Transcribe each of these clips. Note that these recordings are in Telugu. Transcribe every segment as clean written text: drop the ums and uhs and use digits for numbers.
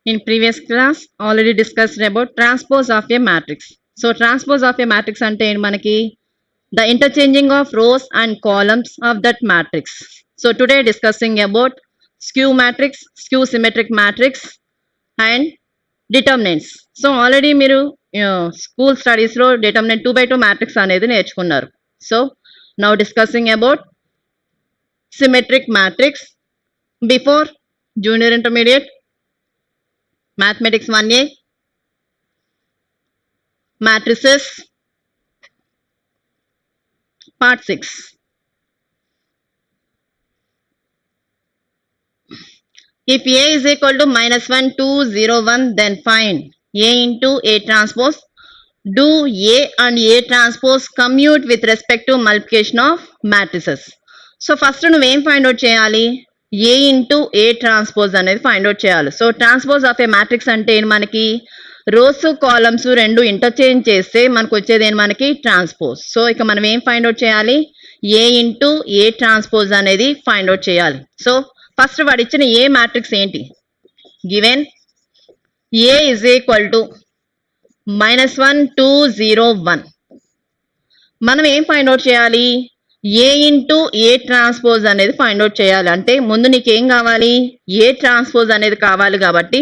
In previous class, already discussed about transpose of a matrix. So transpose of a matrix ante manaki the interchanging of rows and columns of that matrix. So today discussing about skew matrix, skew symmetric matrix and determinants. So already మీరు school studies లో determinant 2x2 matrix అనేది నేర్చుకున్నారు. So now discussing about symmetric matrix. Before junior intermediate Mathematics 1A, matrices, part 6. If A is equal to -1, 2, 0, 1, then find A into A transpose. Do A and A transpose commute with respect to multiplication of matrices. So first నువ్వేం find out చేయాలి? A into A transpose అనేది find out చేయాలి. So transpose of a matrix అంటే ఏంటి మనకి రోస్ కాలమ్స్ రెండు ఇంటర్చేంజ్ చేస్తే మనకు వచ్చేది ఏంటి మనకి ట్రాన్స్పోజ్. సో ఇక మనం ఏం ఫైండ్ అవుట్ చేయాలి? A into A transpose అనేది ఫైండ్ అవుట్ చేయాలి. సో ఫస్ట్ వాడు ఇచ్చిన ఏ మ్యాట్రిక్స్ ఏంటి? Given A is equal to -1, 2, 0, 1. మనం ఏం ఫైండ్ అవుట్ చేయాలి? A ఇంటూ ఏ ట్రాన్స్పోజ్ అనేది ఫైండ్ అవుట్ చేయాలి. అంటే ముందు నీకేం కావాలి? ఏ ట్రాన్స్పోజ్ అనేది కావాలి కాబట్టి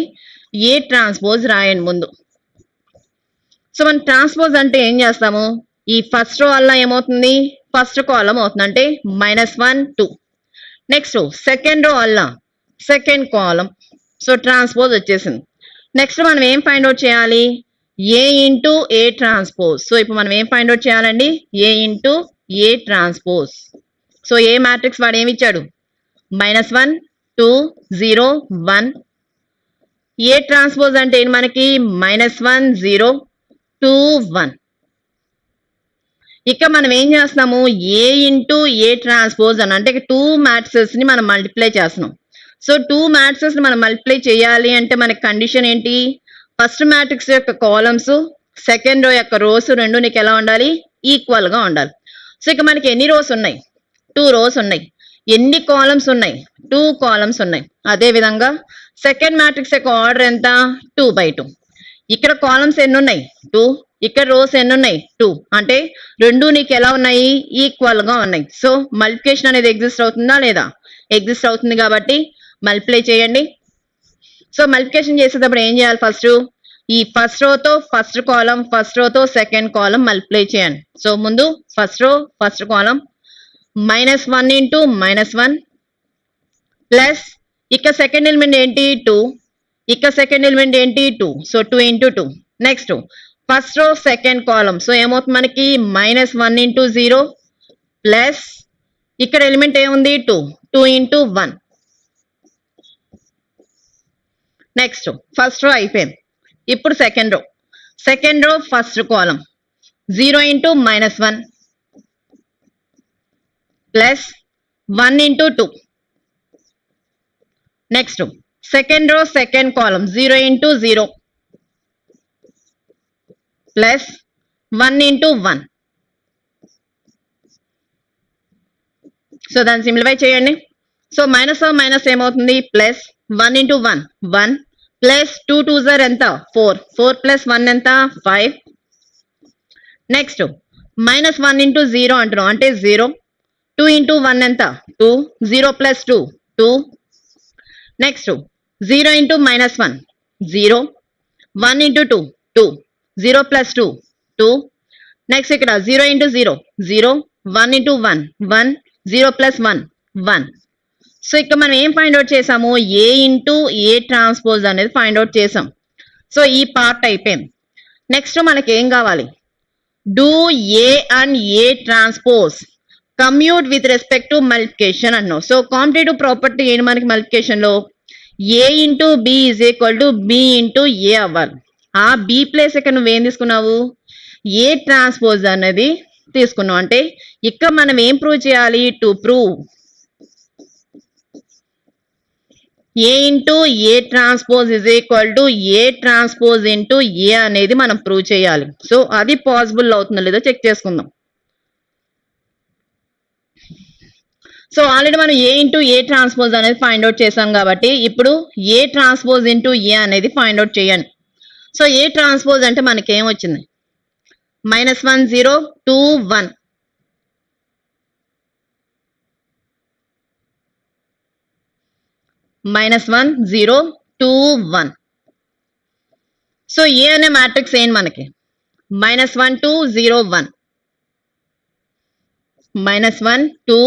ఏ ట్రాన్స్పోజ్ రాయండి ముందు. సో మనం ట్రాన్స్పోజ్ అంటే ఏం చేస్తాము? ఈ ఫస్ట్ రో వల్ల ఏమవుతుంది? ఫస్ట్ కాలం అవుతుంది అంటే -1, 2. నెక్స్ట్ సెకండ్ రో వల్ల సెకండ్ కాలం. సో ట్రాన్స్పోజ్ వచ్చేసింది. నెక్స్ట్ మనం ఏం ఫైండ్ అవుట్ చేయాలి? A into A transpose. So ఇప్పుడు మనం ఏం ఫైండ్ అవుట్ చేయాలండి? A into A transpose. So A matrix వాడు ఏమి ఇచ్చాడు? -1, 2, 0, 1. ఏ ట్రాన్స్పోజ్ అంటే ఏంటి మనకి? -1, 0, 2, 1. ఇక మనం ఏం చేస్తున్నాము? ఏ ఇంటూ ఏ ట్రాన్స్పోజ్ అని అంటే 2 మ్యాట్రిసెస్ ని మనం మల్టిప్లై చేస్తున్నాం. సో 2 మ్యాట్రిసెస్ ని మనం మల్టిప్లై చేయాలి అంటే మనకి కండిషన్ ఏంటి? ఫస్ట్ మ్యాట్రిక్స్ యొక్క కాలమ్స్ సెకండ్ రో యొక్క రోస్ రెండు నీకు ఎలా ఉండాలి? ఈక్వల్ గా ఉండాలి. సో ఇక మనకి ఎన్ని రోస్ ఉన్నాయి? 2 రోస్ ఉన్నాయి. ఎన్ని కాలమ్స్ ఉన్నాయి? 2 కాలమ్స్ ఉన్నాయి. అదే విధంగా సెకండ్ మ్యాట్రిక్స్ యొక్క ఆర్డర్ ఎంత? 2/2. ఇక్కడ కాలమ్స్ ఎన్ని ఉన్నాయి? 2. ఇక్కడ రోస్ ఎన్ని ఉన్నాయి? 2. అంటే రెండు నీకు ఎలా ఉన్నాయి? ఈక్వల్ గా ఉన్నాయి. సో మల్టిప్లికేషన్ అనేది ఎగ్జిస్ట్ అవుతుందా లేదా? ఎగ్జిస్ట్ అవుతుంది కాబట్టి మల్టిప్లై చేయండి. సో మల్టిప్లికేషన్ చేసేటప్పుడు ఏం చేయాలి? ఫస్ట్ ఈ ఫస్ట్ రోతో ఫస్ట్ కాలం, ఫస్ట్ రోతో సెకండ్ కాలం మల్టిప్లై చేయండి. సో ముందు first row first column -1 into -1 plus ఇక సెకండ్ ఎలిమెంట్ ఏంటి? 2. ఇక సెకండ్ ఎలిమెంట్ ఏంటి? 2. So 2 into 2. Next first row second column. So ఏమవుతుంది మనకి? -1 ఇంటూ 0 ప్లస్ ఇక్కడ ఎలిమెంట్ ఏముంది? 2. 2 ఇంటూ 1. నెక్స్ట్ ఫస్ట్ రో అయిపోయింది. ఇప్పుడు సెకండ్ రో ఫస్ట్ కాలం 0 into -1 plus 1 into 2. Next second రో సెకండ్ కాలం 0 ఇంటూ 0 ప్లస్ 1 ఇంటూ 1. సో దాన్ని సింప్లిఫై చేయండి. సో మైనస్ ఏమవుతుంది? ప్లస్ 1 ఇంటూ 1 1 ప్లస్ 2 2s ఎంత? 4 4 ప్లస్ 1 ఎంత? 5. నెక్స్ట్ -1 ఇంటూ 0 అంటున్నాం అంటే 0. 2 ఇంటూ 1 ఎంత? 2. 0 plus 2 2. Next 0 into -1 0. 1 into 2 2. 0 plus 2 2. Next ఇక్కడ 0 ఇంటూ 0 0. 1 ఇంటూ 1 1. 0 ప్లస్ 1 1. సో ఇక్కడ మనం ఏం ఫైండ్ అవుట్ చేసాము? ఏ ఇంటూ ఏ ట్రాన్స్పోజ్ అనేది ఫైండ్ అవుట్ చేసాం. సో ఈ పార్ట్ అయిపోయింది. నెక్స్ట్ మనకి ఏం కావాలి? Do A and A transpose commute with respect to multiplication అన్నావు. సో కాంపిటేటివ్ ప్రాపర్టీ ఏంటి మనకి మల్టిప్లికేషన్ లో? A into B is equal to B into A అవ్వాలి. ఆ బి ప్లేస్ ఇక్కడ నువ్వేం తీసుకున్నావు? ఏ ట్రాన్స్పోజ్ అనేది తీసుకున్నావు. అంటే ఇక్కడ మనం ఏం ప్రూవ్ చేయాలి? To prove A into A transpose is equal to A transpose into A అనేది మనం ప్రూవ్ చేయాలి. సో అది పాసిబుల్ అవుతుందో లేదో చెక్ చేసుకుందాం. సో ఆల్రెడీ మనం ఏ ఇంటూ ఏ ట్రాన్స్పోజ్ అనేది ఫైండ్ అవుట్ చేసాం కాబట్టి ఇప్పుడు ఏ ట్రాన్స్పోజ్ ఇంటూ ఏ అనేది ఫైండ్ అవుట్ చేయండి. సో ఏ ట్రాన్స్పోజ్ అంటే మనకి ఏం వచ్చింది? -1 0 2 1. -1 0 2 1. సో ఏ అనే మ్యాట్రిక్స్ ఏంటి మనకి? -1 2 0 1. -1 2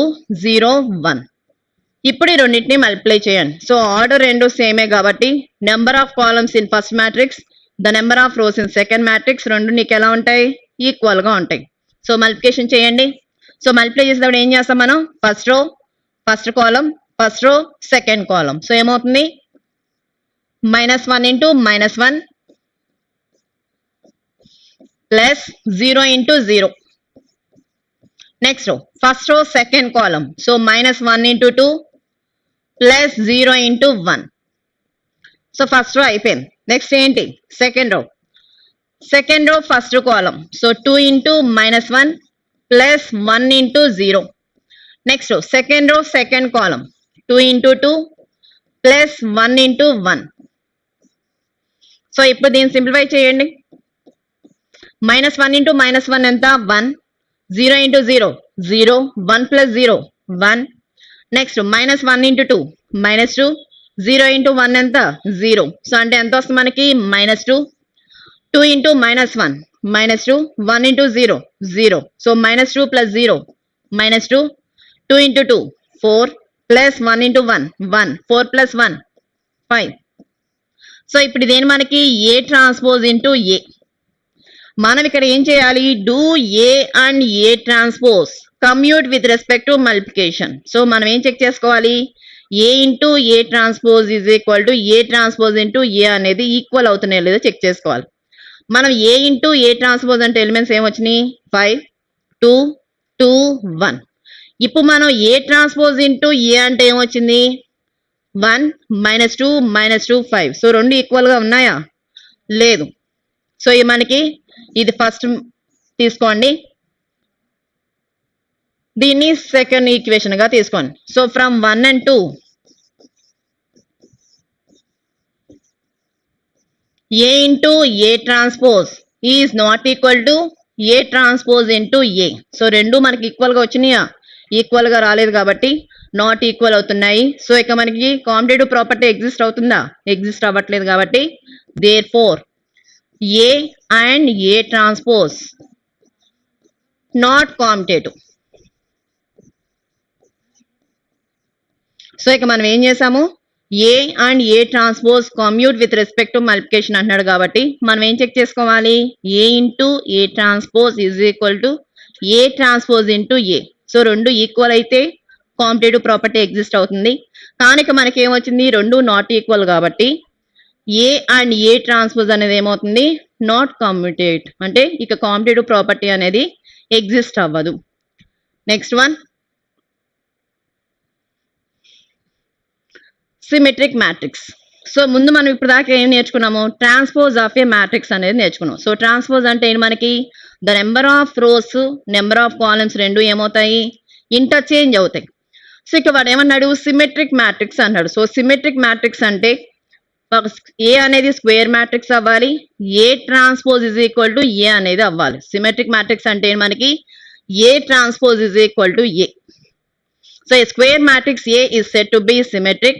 0 1. ఇప్పుడు ఈ రెండింటిని మల్టిప్లై చేయండి. సో ఆర్డర్ రెండు సేమే కాబట్టి number of columns in first matrix, the number of rows in second matrix రెండు నీకు ఎలా ఉంటాయి? ఈక్వల్ గా ఉంటాయి. సో మల్టిప్లికేషన్ చేయండి. సో మల్టిప్లై చేసేటప్పుడు ఏం చేస్తాం మనం? First row first column, first row second column. So ఏమవుతుంది? -1 ఇంటూ -1 ప్లస్ 0 ఇంటూ 0. నెక్స్ట్ రో first row second column. So -1 into 2 plus 0 into 1. So first row అయిపోయింది. నెక్స్ట్ ఏంటి? Second row. Second row first కాలం. So 2 into -1 plus 1 into 0. Next రో సెకండ్ రో సెకండ్ కాలం. 2 ఇంటూ 2 ప్లస్ 1 ఇంటూ 1. సో ఇప్పుడు దీన్ని సింప్లిఫై చేయండి. -1 ఇంటూ -1 ఎంత? 1. 0 into 0 0. 1 plus 0 1. Next -1 into 2 -2. 0 into 1 ఎంత? 0. సో అంటే ఎంత వస్తుంది మనకి? -2. 2 into -1 -2. 1 into 0 0. So -2 plus 0 -2. 2 into 2 4 plus 1 into 1 1. 4 plus 1 5. So ఇప్పుడు ఇదేంటి మనకి? A transpose into A. మనం ఇక్కడ ఏం చేయాలి? Do A and A transpose commute with respect to multiplication. So మనం ఏం చెక్ చేసుకోవాలి? A into A transpose is equal to A transpose into A అనేది ఈక్వల్ అవుతున్నాయో లేదో చెక్ చేసుకోవాలి. మనం ఏ ఇంటూ ఏ ట్రాన్స్పోజ్ అంటే ఎలిమెంట్స్ ఏమొచ్చినాయి? 5 2 2 1. ఇప్పుడు మనం ఏ ట్రాన్స్పోజ్ ఇంటూ ఏ అంటే ఏమొచ్చింది? 1 -2 -2 5. సో రెండు ఈక్వల్ గా ఉన్నాయా? లేదు. సో ఇది మనకి ఇది ఫస్ట్ తీసుకోండి, దీన్ని సెకండ్ ఈక్వేషన్ గా తీసుకోండి. So from 1 and 2 A into A transpose is not equal to A transpose into A. So రెండు మనకి ఈక్వల్ గా వచ్చినాయా? ఈక్వల్ గా రాలేదు కాబట్టి నాట్ ఈక్వల్ అవుతున్నాయి. సో ఇక మనకి కాంపిటేటివ్ ప్రాపర్టీ ఎగ్జిస్ట్ అవుతుందా? ఎగ్జిస్ట్ అవ్వట్లేదు కాబట్టి therefore A and A transpose not competitive. So ఇక మనం ఏం చేసాము? A and A transpose commute with respect to multiplication అంటున్నాడు కాబట్టి మనం ఏం చెక్ చేసుకోవాలి? A into A transpose is equal to A transpose into A. So రెండు ఈక్వల్ అయితే కాంపిటేటివ్ ప్రాపర్టీ ఎగ్జిస్ట్ అవుతుంది. కానీ ఇక మనకి ఏమొచ్చింది? రెండు నాట్ ఈక్వల్ కాబట్టి ఏ అండ్ ఏ ట్రాన్స్పోజ్ అనేది ఏమవుతుంది? నాట్ కమ్యూటేట్. అంటే ఇక కాంపిటేటివ్ ప్రాపర్టీ అనేది ఎగ్జిస్ట్ అవ్వదు. Next one symmetric matrix. So ముందు మనం ఇప్పుడు దాకా ఏం నేర్చుకున్నాము? ట్రాన్స్పోజ్ ఆఫ్ ఏ మ్యాట్రిక్స్ అనేది నేర్చుకున్నాం. సో ట్రాన్స్పోజ్ అంటే ఏంటి మనకి? The number of rows number of columns రెండు ఏమవుతాయి? ఇంటర్చేంజ్ అవుతాయి. సో ఇక వాడు ఏమన్నాడు? సిమెట్రిక్ మ్యాట్రిక్స్ అన్నాడు. సో సిమెట్రిక్ మ్యాట్రిక్స్ అంటే ఏ అనేది స్క్వేర్ మ్యాట్రిక్స్ అవ్వాలి, A transpose is equal to A అనేది అవ్వాలి. సిమెట్రిక్ మ్యాట్రిక్స్ అంటే మనకి A transpose is equal to A. So a square matrix A is said to be symmetric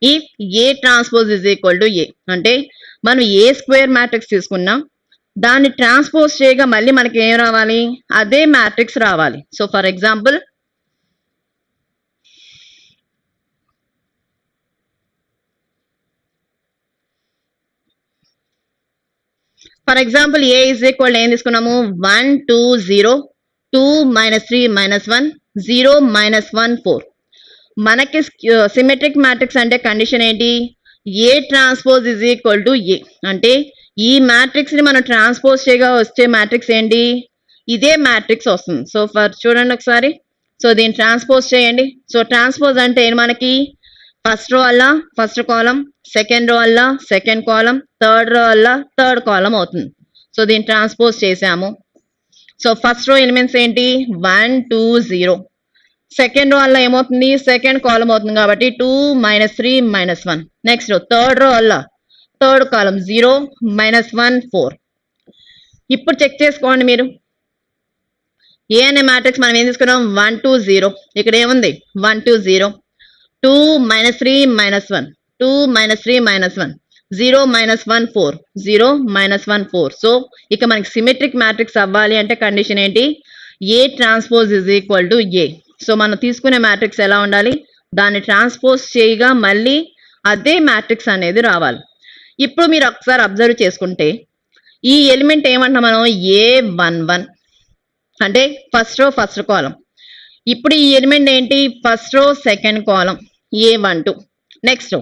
if A transpose is equal to A. అంటే మనం ఏ స్క్వేర్ మ్యాట్రిక్స్ తీసుకున్నాం, దాన్ని ట్రాన్స్పోజ్ చేయగా మళ్ళీ మనకి ఏం రావాలి? అదే మ్యాట్రిక్స్ రావాలి. So for example A is equal to ఏం తీసుకున్నాము? 1 2 0 2 -3 -1 0 -1 4. మనకి సిమెట్రిక్ మ్యాట్రిక్స్ అంటే కండిషన్ ఏంటి? A transpose is equal to A. అంటే ఈ మ్యాట్రిక్స్ ని మనం ట్రాన్స్పోజ్ చేయగా వచ్చే మ్యాట్రిక్స్ ఏంటి? ఇదే మ్యాట్రిక్స్ వస్తుంది. సో చూడండి ఒకసారి. సో దీన్ని ట్రాన్స్పోజ్ చేయండి. సో ట్రాన్స్పోజ్ అంటే మనకి ఫస్ట్ రో వల్ల ఫస్ట్ కాలం, సెకండ్ రో వల్ల సెకండ్ కాలం, థర్డ్ రో వల్ల థర్డ్ కాలం అవుతుంది. సో దీన్ని ట్రాన్స్పోజ్ చేసాము. సో ఫస్ట్ రో ఎలిమెంట్స్ ఏంటి? 1 2 0. సెకండ్ రో వల్ల ఏమవుతుంది, సెకండ్ కాలం అవుతుంది కాబట్టి 2 -3 -1. నెక్స్ట్ థర్డ్ రో వల్ల థర్డ్ కాలం 0 -1 4. ఇప్పుడు చెక్ చేసుకోండి మీరు. ఏ అనే మ్యాట్రిక్స్ మనం ఏం తీసుకున్నాం, 1 2 0. ఇక్కడ ఏముంది 1 2 0. 2 -3 -1, 2 -3 -1, 0 -1 4, 0 -1 4. సో ఇక మనకి సిమెట్రిక్ మ్యాట్రిక్స్ అవ్వాలి అంటే కండిషన్ ఏంటి, A transpose is equal to A. So మనం తీసుకునే మ్యాట్రిక్స్ ఎలా ఉండాలి, దాన్ని ట్రాన్స్పోజ్ చేయగా మళ్ళీ అదే మ్యాట్రిక్స్ అనేది రావాలి. ఇప్పుడు మీరు ఒకసారి అబ్జర్వ్ చేసుకుంటే ఈ ఎలిమెంట్ ఏమంటాం మనం, A11 అంటే ఫస్ట్ రో ఫస్ట్ కాలం. ఇప్పుడు ఈ ఎలిమెంట్ ఏంటి, ఫస్ట్ రో సెకండ్ కాలం A12. నెక్స్ట్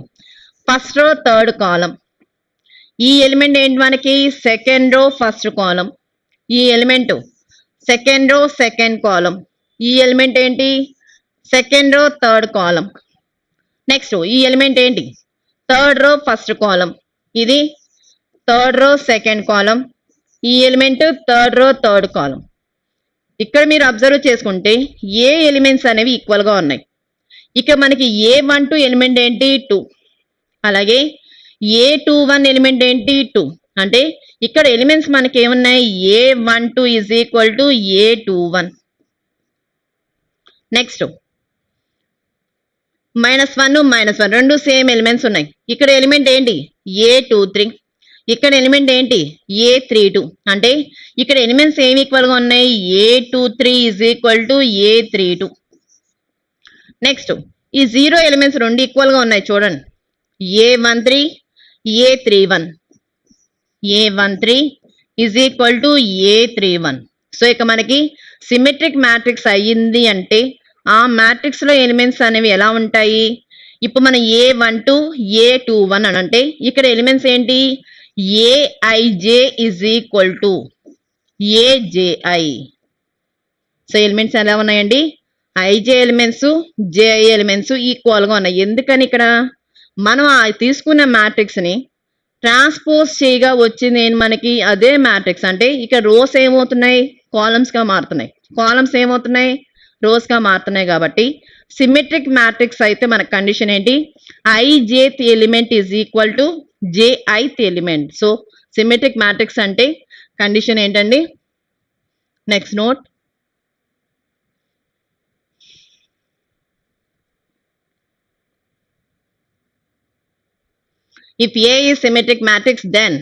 ఫస్ట్ రో థర్డ్ కాలం. ఈ ఎలిమెంట్ ఏంటి మనకి, సెకండ్ రో ఫస్ట్ కాలం. ఈ ఎలిమెంట్ సెకండ్ రో సెకండ్ కాలం. ఈ ఎలిమెంట్ ఏంటి, సెకండ్ రో థర్డ్ కాలం. నెక్స్ట్ ఈ ఎలిమెంట్ ఏంటి, థర్డ్ రో ఫస్ట్ కాలం. ఇది థర్డ్ రో సెకండ్ కాలం. ఈ ఎలిమెంట్ థర్డ్ రో థర్డ్ కాలం. ఇక్కడ మీరు అబ్జర్వ్ చేసుకుంటే ఏ ఎలిమెంట్స్ అనేవి ఈక్వల్గా ఉన్నాయి. ఇక మనకి A12 ఎలిమెంట్ ఏంటి 2, అలాగే A21 ఎలిమెంట్ ఏంటి 2. అంటే ఇక్కడ ఎలిమెంట్స్ మనకి ఏమున్నాయి, A12 is equal to A21. Next -1 రెండు సేమ్ ఎలిమెంట్స్ ఉన్నాయి. ఇక్కడ ఎలిమెంట్ ఏంటి A23, ఇక్కడ ఎలిమెంట్ ఏంటి A32. అంటే ఇక్కడ ఎలిమెంట్స్ ఏమి ఈక్వల్గా ఉన్నాయి, A23 is equal to A32. Next ఈ 0 ఎలిమెంట్స్ రెండు ఈక్వల్గా ఉన్నాయి చూడండి, A13 A31. A13 is equal to A31. So ఇక మనకి సిమెట్రిక్ మ్యాట్రిక్స్ అయ్యింది అంటే ఆ మ్యాట్రిక్స్ లో ఎలిమెంట్స్ అనేవి ఎలా ఉంటాయి, ఇప్పుడు మన A12 A21 అని అంటే ఇక్కడ ఎలిమెంట్స్ ఏంటి, Aij is equal to Aji. So elements ఎలా ఉన్నాయండి, ఐj ఎలిమెంట్స్ ji ఎలిమెంట్స్ ఈక్వల్గా ఉన్నాయి. ఎందుకని ఇక్కడ మనం తీసుకున్న మ్యాట్రిక్స్ ని ట్రాన్స్పోజ్ చేయగా వచ్చింది ఏంటి మనకి అదే మ్యాట్రిక్స్. అంటే ఇక్కడ రోస్ ఏమవుతున్నాయి, కాలమ్స్ గా మారుతున్నాయి, కాలమ్స్ ఏమవుతున్నాయి, రోస్ గా మారుతున్నాయి. కాబట్టి సిమెట్రిక్ మ్యాట్రిక్స్ అయితే మన కండిషన్ ఏంటి, ijth element is equal to jith element. So symmetric matrix అంటే కండిషన్ ఏంటండి, next note, if A is symmetric matrix then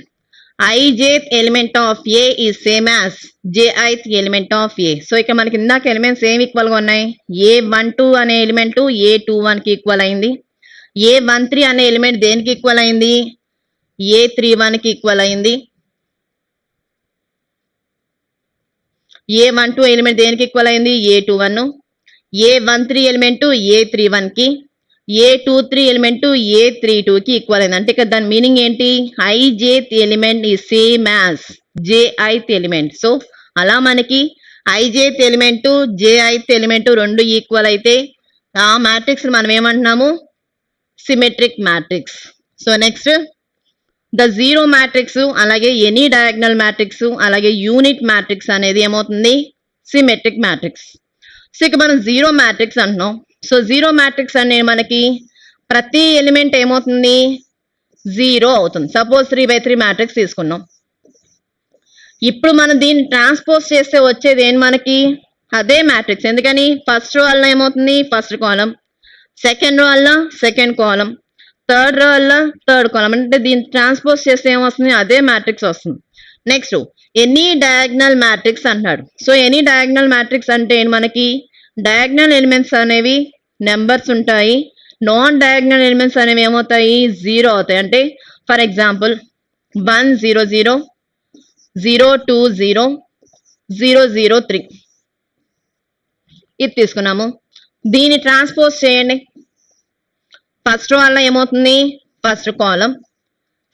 ijth element of A is same as jith element of A. So ఇక మనకి ఇందాక ఎలిమెంట్స్ ఏం ఈక్వల్ గా ఉన్నాయి, A12 అనే ఎలిమెంట్ A21 కి ఈక్వల్ అయింది, A13 అనే ఎలిమెంట్ దేనికి ఈక్వల్ అయింది, A31 కి ఈక్వల్ అయింది, A12 ఎలిమెంట్ దేనికి ఈక్వల్ అయింది, A21, A13 ఎలిమెంట్ A31 కి, A23 ఎలిమెంట్ A32 కి ఈక్వల్ అయింది. అంటే ఇక్కడ దాని మీనింగ్ ఏంటి, ijth ఎలిమెంట్ ఈ same as jith element. So అలా మనకి ijth ఎలిమెంట్ jith ఎలిమెంట్ రెండు ఈక్వల్ అయితే ఆ మ్యాట్రిక్స్ మనం ఏమంటున్నాము, symmetric matrix. So next the zero matrix, అలాగే ఎనీ డయాగ్నల్ మ్యాట్రిక్స్, అలాగే యూనిట్ మ్యాట్రిక్స్ అనేది ఏమవుతుంది, సిమెట్రిక్ మ్యాట్రిక్స్. సో ఇక మనం జీరో మ్యాట్రిక్స్ అంటున్నాం. సో జీరో మ్యాట్రిక్స్ అనేది మనకి ప్రతి ఎలిమెంట్ ఏమవుతుంది, 0 అవుతుంది. సపోజ్ 3/3 మ్యాట్రిక్స్ తీసుకున్నాం. ఇప్పుడు మనం దీన్ని ట్రాన్స్పోజ్ చేస్తే వచ్చేది ఏంటి మనకి, అదే మ్యాట్రిక్స్. ఎందుకని ఫస్ట్ రో వల్ల ఏమవుతుంది, ఫస్ట్ కాలం, సెకండ్ రో వల్ల సెకండ్ కాలం, థర్డ్ రో వల్ల థర్డ్ కాలం. అంటే దీన్ని ట్రాన్స్పోజ్ చేస్తే ఏమొస్తుంది, అదే మ్యాట్రిక్స్ వస్తుంది. నెక్స్ట్ ఎనీ డయాగ్నల్ మ్యాట్రిక్స్ అంటున్నాడు. సో ఎనీ డయాగ్నల్ మ్యాట్రిక్స్ అంటే ఏంటి మనకి, డయాగ్నల్ ఎలిమెంట్స్ అనేవి నెంబర్స్ ఉంటాయి, నాన్ డయాగ్నల్ ఎలిమెంట్స్ అనేవి ఏమవుతాయి, 0 అవుతాయి. అంటే ఫర్ ఎగ్జాంపుల్ 1 0 0, 0 2 0, 0 0 3 ఇది తీసుకున్నాము. దీన్ని ట్రాన్స్పోజ్ చేయండి. ఫస్ట్ రో వల్ల ఏమవుతుంది, ఫస్ట్ కాలం,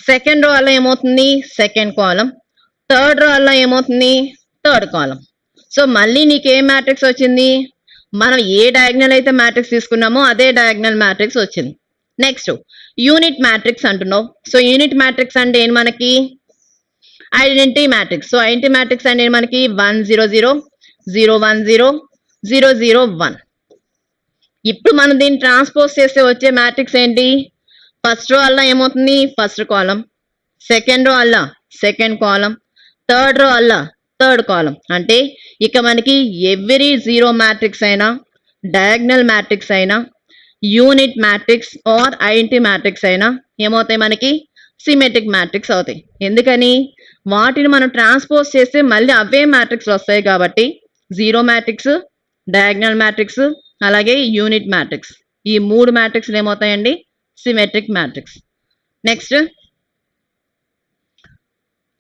సెకండ్ రో వల్ల ఏమవుతుంది, సెకండ్ కాలం, థర్డ్ రో వల్ల ఏమవుతుంది, థర్డ్ కాలం. సో మళ్ళీ నీకు ఏ మ్యాట్రిక్స్ వచ్చింది, మనం ఏ డయాగ్నల్ అయితే మ్యాట్రిక్స్ తీసుకున్నామో అదే డయాగ్నల్ మ్యాట్రిక్స్ వచ్చింది. నెక్స్ట్ యూనిట్ మ్యాట్రిక్స్ అంటున్నావు. సో యూనిట్ మ్యాట్రిక్స్ అంటే ఏంటి మనకి, identity matrix. So identity matrix అంటే మనకి 1 0 0, 0 1 0, 0 0 1. ఇప్పుడు మనం దీన్ని ట్రాన్స్పోజ్ చేస్తే వచ్చే మ్యాట్రిక్స్ ఏంటి? ఫస్ట్ రో అల్లా ఏమవుతుంది? ఫస్ట్ కాలం. సెకండ్ రో అల్లా సెకండ్ కాలం. థర్డ్ రో అల్లా థర్డ్ కాలం. అంటే ఇక మనకి ఎవ్రీ జీరో మ్యాట్రిక్స్ అయినా, డయాగ్నల్ మ్యాట్రిక్స్ అయినా, unit matrix or identity matrix అయినా ఏమవుతాయి మనకి? సిమెట్రిక్ మ్యాట్రిక్స్ అవుతాయి. ఎందుకని? వాటిని మనం ట్రాన్స్పోజ్ చేస్తే మళ్ళీ అవే మ్యాట్రిక్స్ వస్తాయి కాబట్టి జీరో మ్యాట్రిక్స్, డయాగ్నల్ మ్యాట్రిక్స్, అలాగే యూనిట్ మ్యాట్రిక్స్, ఈ మూడు మ్యాట్రిక్స్లు ఏమవుతాయండి? Symmetric matrix. Next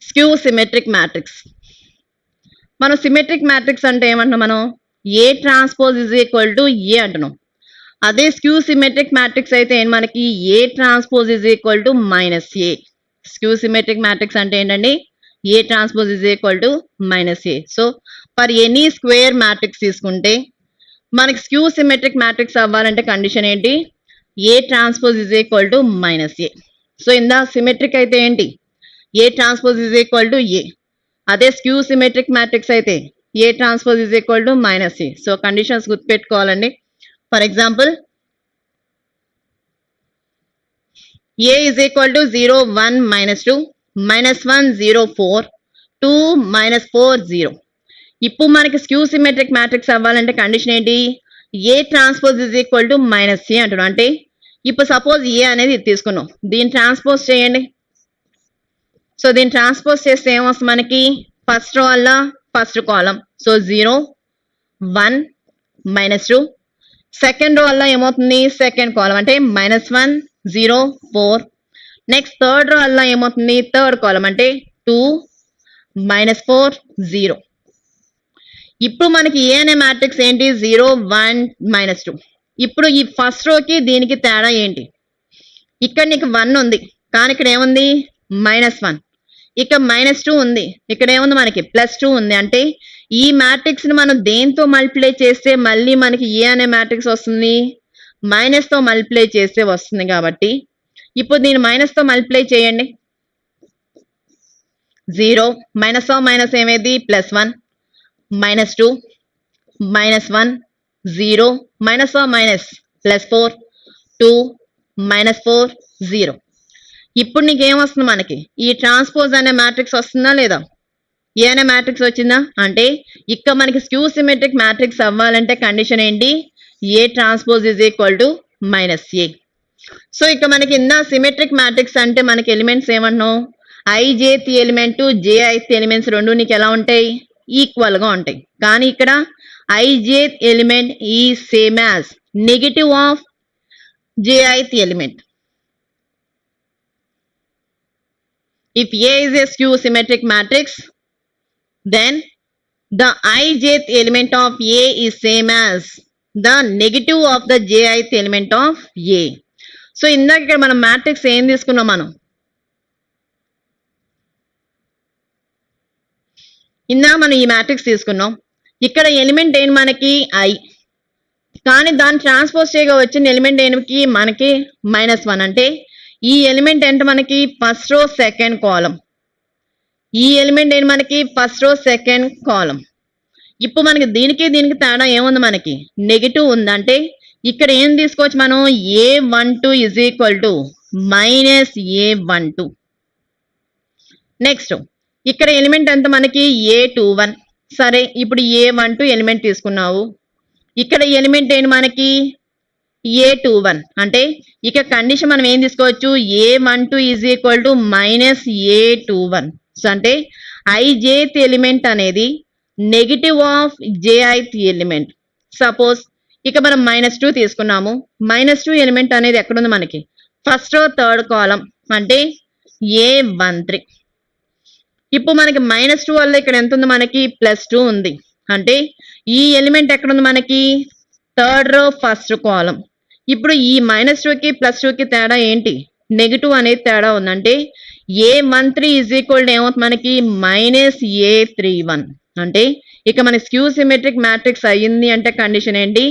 skew symmetric matrix. మనం సిమెట్రిక్ మ్యాట్రిక్స్ అంటే ఏమంటున్నాం? మనం A transpose is equal to A అంటున్నాం. అదే స్క్యూ సిమెట్రిక్ మ్యాట్రిక్స్ అయితే మనకి A transpose is equal to minus A. Skew symmetric matrix అంటే ఏంటండి? A transpose is equal to minus A. So for any square matrix తీసుకుంటే మనకి స్క్యూ సిమెట్రిక్ మ్యాట్రిక్స్ అవ్వాలంటే కండిషన్ ఏంటి? A transpose is equal to minus A. So ఇందా సిమెట్రిక్ అయితే ఏంటి? A transpose is equal to A. అదే స్క్యూ సిమెట్రిక్ మ్యాట్రిక్స్ అయితే A transpose is equal to minus A. So conditions గుర్తుపెట్టుకోవాలండి. For example A is equal to 0, 1, minus 2, minus 1, 0, 4, 2, minus 4, 0. ఇప్పుడు మనకి స్క్యూ సిమెట్రిక్ మ్యాట్రిక్స్ అవ్వాలంటే కండిషన్ ఏంటి? A transpose is equal to minus A అంటున్నాం. అంటే ఇప్పుడు సపోజ్ ఏ అనేది ఇది తీసుకున్నాం, దీన్ని ట్రాన్స్పోజ్ చేయండి. సో దీన్ని ట్రాన్స్పోజ్ చేస్తే ఏమొస్తుంది మనకి? ఫస్ట్ రో వల్ల ఫస్ట్ కాలం. So 0, 1, minus 2. సెకండ్ రో వల్ల ఏమవుతుంది? Second column. అంటే -1, 0, 4. నెక్స్ట్ థర్డ్ రో వల్ల ఏమవుతుంది? థర్డ్ కాలం. అంటే 2, -4, 0. ఇప్పుడు మనకి ఏ అనే మ్యాట్రిక్స్ ఏంటి? 0, 1, -2. ఇప్పుడు ఈ ఫస్ట్ రోకి దీనికి తేడా ఏంటి? ఇక్కడ నీకు 1 ఉంది, కానీ ఇక్కడ ఏముంది? -1. ఇక్కడ -2 ఉంది, ఇక్కడ ఏముంది మనకి? +2 ఉంది. అంటే ఈ మ్యాట్రిక్స్ ని మనం దేంతో మల్టిప్లై చేస్తే మళ్ళీ మనకి ఏ అనే మ్యాట్రిక్స్ వస్తుంది? మైనస్ తో మల్టిప్లై చేస్తే వస్తుంది. కాబట్టి ఇప్పుడు దీన్ని మైనస్ తో మల్టిప్లై చేయండి. 0 మైనస్ ఆఫ్ మైనస్ ఏమేది? +1, -2, -1, 0, మైనస్ ఆఫ్ మైనస్ +4, 2, -4, 0. ఇప్పుడు నీకేమొస్తుంది మనకి? ఈ ట్రాన్స్పోజ్ అనే మ్యాట్రిక్స్ వస్తుందా లేదా? ఏ అనే మ్యాట్రిక్స్ వచ్చిందా? అంటే ఇక్కడ మనకి స్క్యూ సిమెట్రిక్ మ్యాట్రిక్స్ అవ్వాలంటే కండిషన్ ఏంటి? A transpose is equal to minus A. So ఇక్కడ మనకి ఇందా సిమెట్రిక్ మ్యాట్రిక్స్ అంటే మనకి ఎలిమెంట్స్ ఏమంటున్నాం? ఐజేత్ ఎలిమెంట్, జేఐత్ ఎలిమెంట్స్ రెండు నీకు ఎలా ఉంటాయి? ఈక్వల్ గా ఉంటాయి. కానీ ఇక్కడ ఐజేత్ ఎలిమెంట్ ఈ same as negative of jith element. If A is a skew symmetric matrix, then the ijth element of A is same as the negative of the jith element of A. So ఇందాక ఇక్కడ మనం మ్యాట్రిక్స్ ఏం తీసుకున్నాం? మనం ఈ మ్యాట్రిక్స్ తీసుకున్నాం. ఇక్కడ ఎలిమెంట్ ఏంటి మనకి? I. కానీ దాన్ని ట్రాన్స్పోజ్ చేయగా వచ్చిన ఎలిమెంట్ ఏంటి మనకి? -1. అంటే ఈ ఎలిమెంట్ ఏంటి మనకి? ఫస్ట్ రో సెకండ్ కాలం. ఈ ఎలిమెంట్ ఏంటి మనకి? ఫస్ట్ రో సెకండ్ కాలం. ఇప్పుడు మనకి దీనికి తేడా ఏముంది? మనకి నెగిటివ్ ఉంది. అంటే ఇక్కడ ఏం తీసుకోవచ్చు మనం? A12 is equal to -A12. Next ఇక్కడ ఎలిమెంట్ ఎంత మనకి? A21. సరే, ఇప్పుడు A12 ఎలిమెంట్ తీసుకున్నావు. ఇక్కడ ఎలిమెంట్ ఏంటి మనకి? A21. అంటే ఇక కండిషన్ మనం ఏం తీసుకోవచ్చు? A12 is equal to -A21. So అంటే ijth ఎలిమెంట్ అనేది negative of jith element. Suppose ఇక మనం -2 తీసుకున్నాము. -2 ఎలిమెంట్ అనేది ఎక్కడుంది మనకి? ఫస్ట్ రో థర్డ్ కాలం. అంటే A13. ఇప్పుడు మనకి -2 వల్ల ఇక్కడ ఎంత ఉంది మనకి? +2 ఉంది. అంటే ఈ ఎలిమెంట్ ఎక్కడుంది మనకి? థర్డ్ రో ఫస్ట్ కాలం. ఇప్పుడు ఈ -2కి +2కి తేడా ఏంటి? నెగిటివ్ అనేది తేడా ఉందంటే A13 ఈజ్ ఈక్వల్ ఏమవుతుంది మనకి? -A31. అంటే ఇక మన స్క్యూ సిమెట్రిక్ మ్యాట్రిక్స్ అయ్యింది అంటే కండిషన్ ఏంటి?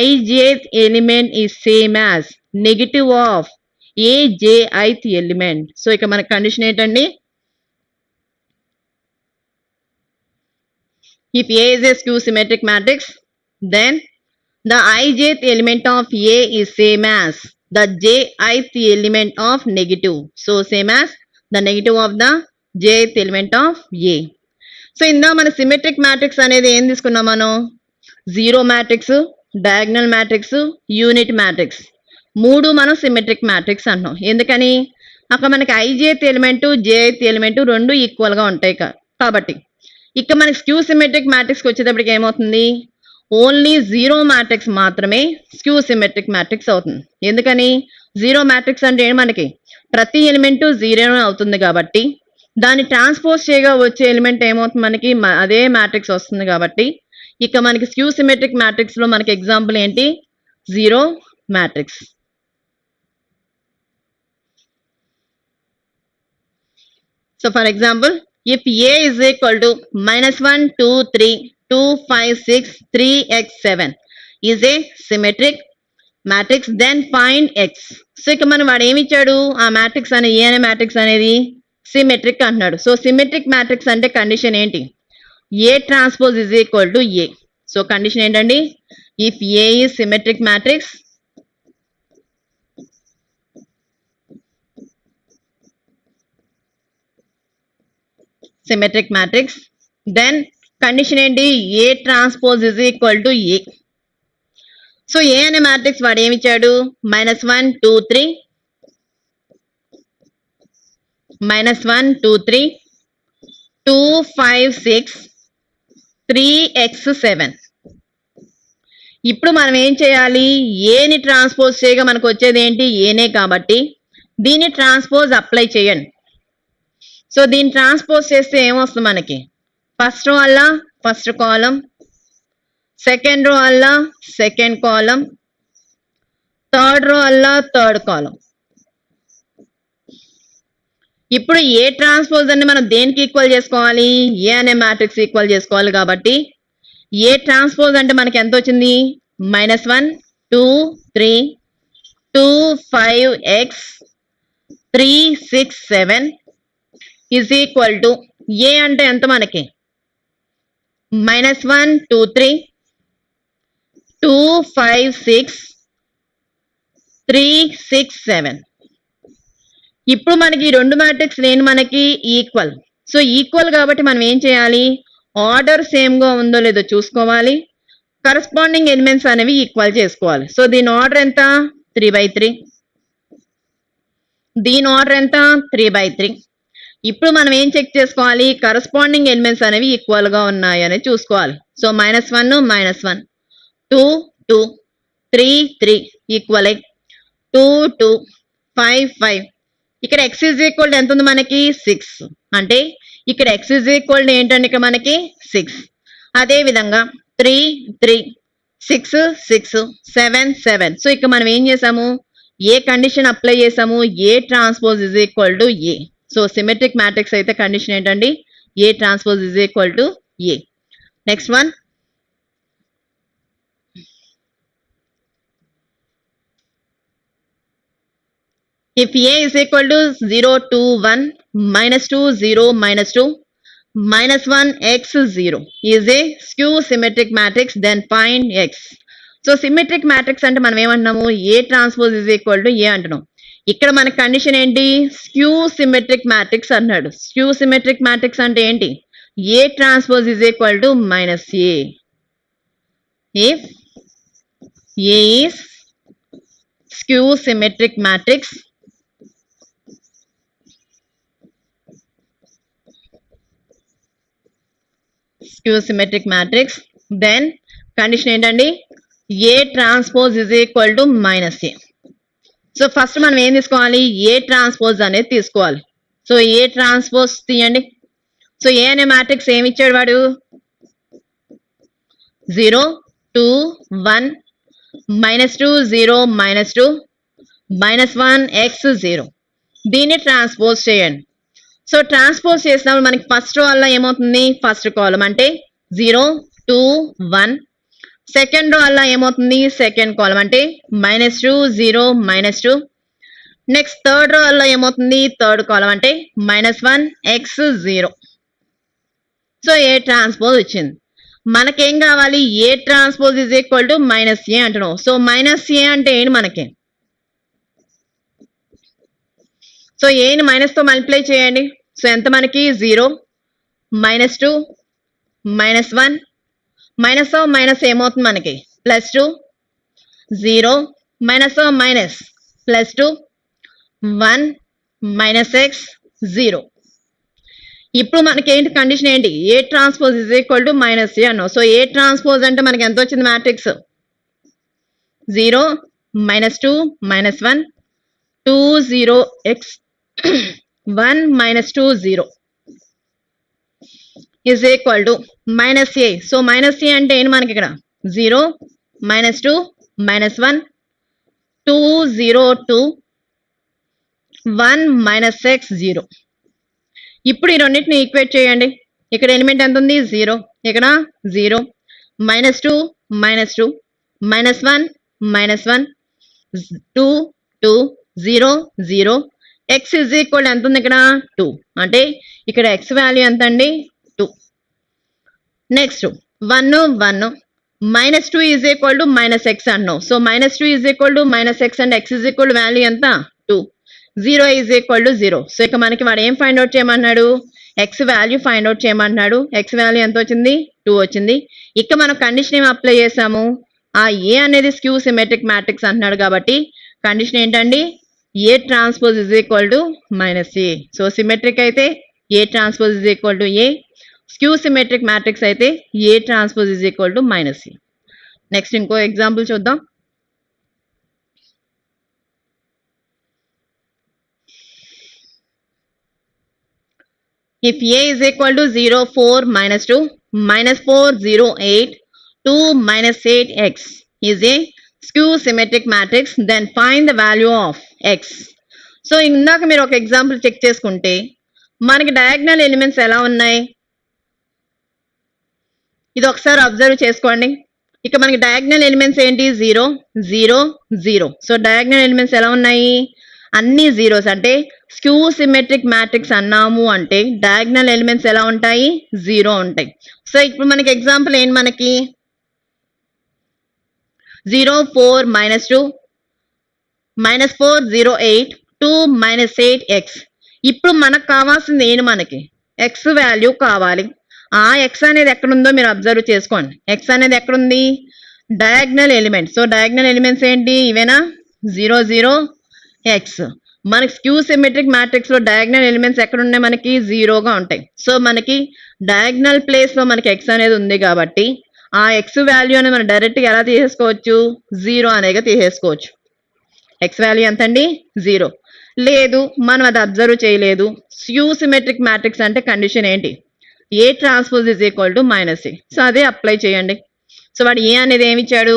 ijth element is same as negative of ajith element. So ఇక మన కండిషన్ ఏంటండి? If A is a skew symmetric matrix, then the ijth element of A is same as the jth element of negative. So same as the negative of the jth element of A. So ఇందా మన సిమెట్రిక్ మ్యాట్రిక్స్ అనేది ఏం తీసుకున్నాం మనం? Zero matrix, diagonal matrix, unit matrix మూడు మనం సిమెట్రిక్ మ్యాట్రిక్స్ అంటున్నాం. ఎందుకని? అక్కడ మనకి ఐజేత్ ఎలిమెంట్ జేత్ ఎలిమెంట్ రెండు ఈక్వల్గా ఉంటాయి కాబట్టి. ఇక మనకి స్క్యూ సిమెట్రిక్ మ్యాట్రిక్స్కి వచ్చేటప్పటికి ఏమవుతుంది? ఓన్లీ జీరో మ్యాట్రిక్స్ మాత్రమే స్క్యూ సిమెట్రిక్ మ్యాట్రిక్స్ అవుతుంది. ఎందుకని? జీరో మ్యాట్రిక్స్ అంటే మనకి ప్రతి ఎలిమెంట్ జీరో అవుతుంది కాబట్టి దాన్ని ట్రాన్స్పోజ్ చేయగా వచ్చే ఎలిమెంట్ ఏమవుతుంది? మనకి అదే మ్యాట్రిక్స్ వస్తుంది కాబట్టి ఇక మనకి స్క్యూ సిమెట్రిక్ మ్యాట్రిక్స్ లో మనకి ఎగ్జాంపుల్ ఏంటి? Zero matrix. So for example, if A is equal to -1, 2, 3, 2, 5, 6, 3x7 is a symmetric matrix, then find x. So ఇక మనం వాడు ఏమి ఇచ్చాడు? ఆ మ్యాట్రిక్స్ అనే ఏ అనే మ్యాట్రిక్స్ అనేది సిమెట్రిక్ అంటున్నాడు. సో సిమెట్రిక్ మ్యాట్రిక్స్ అంటే కండిషన్ ఏంటి? A transpose is equal to A. So condition ఏంటండి? If A is symmetric matrix symmetric matrix then condition ఏంటి? A transpose is equal to A. So A అనే మ్యాట్రిక్స్ వాడు ఏమి ఇచ్చాడు? -1, 2, 3, -1, 2, 3, 2, 5, 6, 3x7. ఇప్పుడు మనం ఏం చేయాలి? ఏని ట్రాన్స్పోజ్ చేయగా మనకు వచ్చేది ఏంటి? ఏనే కాబట్టి దీన్ని ట్రాన్స్పోజ్ అప్లై చేయండి. సో దీన్ని ట్రాన్స్పోజ్ చేస్తే ఏమొస్తుంది మనకి? ఫస్ట్ రో అలా ఫస్ట్ కాలం, సెకండ్ రో అలా సెకండ్ కాలం, థర్డ్ రో అలా థర్డ్ కాలం. ఇప్పుడు ఏ ట్రాన్స్పోజ్ అని మనం దేనికి ఈక్వల్ చేసుకోవాలి? ఏ అనే మ్యాట్రిక్స్ ఈక్వల్ చేసుకోవాలి కాబట్టి ఏ ట్రాన్స్పోజ్ అంటే మనకి ఎంత వచ్చింది? -1, 2, 3, 2, 5x 3, 6, 7 is equal to A అంటే ఎంత మనకి? -1, 2, 3, 2, 5, 6, 3, 6, 7. ఇప్పుడు మనకి ఈ రెండు మ్యాట్రిక్స్ లేని మనకి ఈక్వల్. సో ఈక్వల్ కాబట్టి మనం ఏం చేయాలి? ఆర్డర్ సేమ్ గా ఉందో లేదో చూసుకోవాలి, కరస్పాండింగ్ ఎలిమెంట్స్ అనేవి ఈక్వల్ చేసుకోవాలి. సో దీని ఆర్డర్ ఎంత? 3/3. దీని ఆర్డర్ ఎంత? 3/3. ఇప్పుడు మనం ఏం చెక్ చేసుకోవాలి? కరస్పాండింగ్ ఎలిమెంట్స్ అనేవి ఈక్వల్ గా ఉన్నాయి అనేది చూసుకోవాలి. So -1, -1, 2, 2, 3, 3 equal 2, 2, 5, 5. ఇక్కడ x ఈజ్ ఈక్వల్ ఎంత ఉంది మనకి? 6. అంటే ఇక్కడ x ఈజ్ ఈక్వల్ ఏంటంటే ఇక్కడ మనకి 6. అదే విధంగా 3, 3, 6, 6, 7, 7. సో ఇక్కడ మనం ఏం చేసాము? ఏ కండిషన్ అప్లై చేసాము? ఏ transpose is equal to A. So symmetric matrix అయితే కండిషన్ ఏంటండి? A transpose is equal to A. Next one, if A is equal to 0, 2, 1, -2, 0, -2, -1, x 0 is a skew symmetric matrix, then find x. So symmetric matrix అంటే మనం ఏమంటున్నాము? A transpose is equal to A అంటున్నాం. ఇక్కడ మన కండిషన్ ఏంటి? స్క్యూ సిమెట్రిక్ మ్యాట్రిక్స్ అన్నాడు. స్క్యూ సిమెట్రిక్ మ్యాట్రిక్స్ అంటే ఏంటి? A transpose is equal to -a. If A is skew symmetric matrix, then condition ఏంటండి? A transpose is equal to -a. So first మనం ఏం తీసుకోవాలి? ఏ ట్రాన్స్పోజ్ అనేది తీసుకోవాలి. సో ఏ ట్రాన్స్పోజ్ తీయండి. సో ఏ అనే మ్యాట్రిక్స్ ఏమి ఇచ్చాడు వాడు? 0, 2, 1, -2, 0, -2, -1, x 0. దీన్ని ట్రాన్స్పోజ్ చేయండి. సో ట్రాన్స్పోజ్ చేసినప్పుడు మనకి ఫస్ట్ రో వల్ల ఏమవుతుంది? ఫస్ట్ కాలం అంటే 0, 2, 1. సెకండ్ రో వల్ల ఏమవుతుంది? సెకండ్ కాలం అంటే -2, 0, -2. నెక్స్ట్ థర్డ్ రో వల్ల ఏమవుతుంది? థర్డ్ కాలం అంటే -1, x 0. సో ఏ ట్రాన్స్పోజ్ వచ్చింది. మనకేం కావాలి A transpose is equal to minus A అంటున్నాం. సో మైనస్ ఏ అంటే ఏంటి మనకి, సో ఏని మైనస్ తో మల్టిప్లై చేయండి. సో ఎంత మనకి 0 -2 -1 మైనస్ మైనస్ ఏమవుతుంది మనకి +2 0 మైనస్ మైనస్ +2 1 -x 0. ఇప్పుడు మనకి ఏంటి కండిషన్ ఏంటి, A transpose is equal to minus A అన్నాం. సో ఏ ట్రాన్స్పోజ్ అంటే మనకి ఎంత వచ్చింది matrix 0 -2 -1 2 0 x 1 -2 0 is equal to minus a. So minus A అంటే ఏంటి మనకి ఇక్కడ 0 -2 -1 2 0 2 1 -x 0. ఇప్పుడు ఈ రెండింటిని ఈక్వేట్ చేయండి. ఇక్కడ ఎలిమెంట్ ఎంత ఉంది 0, ఇక్కడ 0 -2 -2 -1 -1 2 2 0 0 x ఇజ్ ఈక్వల్ ఎంత ఉంది ఇక్కడ 2, అంటే ఇక్కడ x వాల్యూ ఎంత అండి 2. Next 1 1 -2 is equal to -x అన్నాం. So -2 is equal to -x and x is equal value ఎంత 2, 0 ఈజ్ ఈక్వల్ టు 0. సో ఇక మనకి వాడు ఏం ఫైండ్ అవుట్ చేయమన్నాడు, x వాల్యూ ఫైండ్ అవుట్ చేయమన్నాడు. x వాల్యూ ఎంత వచ్చింది 2 వచ్చింది. ఇక మనం కండిషన్ ఏం అప్లై చేసాము, ఆ ఏ అనేది స్క్యూ సిమెట్రిక్ మ్యాట్రిక్స్ అంటున్నాడు కాబట్టి కండిషన్ ఏంటండి A transpose is equal to minus A. So symmetric అయితే A transpose is equal to A, skew symmetric matrix అయితే A transpose is equal to minus A. Next ఇంకో ఎగ్జాంపుల్ చూద్దాం. If a is equal to 0 4 -2 -4 0 8 2 -8x is a skew symmetric matrix, then find the value of x. So ఇందాక మీరు ఒక ఎగ్జాంపుల్ చెక్ చేసుకుంటే మనకి డయాగ్నల్ ఎలిమెంట్స్ ఎలా ఉన్నాయి, ఇది ఒకసారి అబ్జర్వ్ చేసుకోండి. ఇక మనకి డయాగ్నల్ ఎలిమెంట్స్ ఏంటి 0 0 0. సో డయాగ్నల్ ఎలిమెంట్స్ ఎలా ఉన్నాయి, అన్ని జీరోస్. అంటే స్క్యూ సిమెట్రిక్ మ్యాట్రిక్స్ అన్నాము అంటే డయాగ్నల్ ఎలిమెంట్స్ ఎలా ఉంటాయి 0 ఉంటాయి. సో ఇప్పుడు మనకి ఎగ్జాంపుల్ ఏంటి, మనకి 0 4 -2 -4 0 8 2 -8x. ఇప్పుడు మనకు కావాల్సింది ఏంటి, మనకి x వాల్యూ కావాలి. ఆ x అనేది ఎక్కడుందో మీరు అబ్జర్వ్ చేసుకోండి. x అనేది ఎక్కడుంది diagonal elements. So diagonal elements ఏంటి ఇవేనా 0 0 x. మనకి స్క్యూ సిమెట్రిక్ మ్యాట్రిక్స్ లో డయాగ్నల్ ఎలిమెంట్స్ ఎక్కడ ఉన్నాయి, మనకి 0గా ఉంటాయి. సో మనకి డయాగ్నల్ ప్లేస్ లో మనకి x అనేది ఉంది కాబట్టి ఆ x వాల్యూ అనేది మనం డైరెక్ట్ గా ఎలా తీసేసుకోవచ్చు 0 అనేగా తీసేసుకోవచ్చు. x వాల్యూ ఎంత అండి 0. లేదు మనం అది అబ్జర్వ్ చేయలేదు, స్క్యూ సిమెట్రిక్ మ్యాట్రిక్స్ అంటే కండిషన్ ఏంటి A transpose is equal to minus A. So అదే అప్లై చేయండి. సో వాడు ఏ అనేది ఏమి ఇచ్చాడు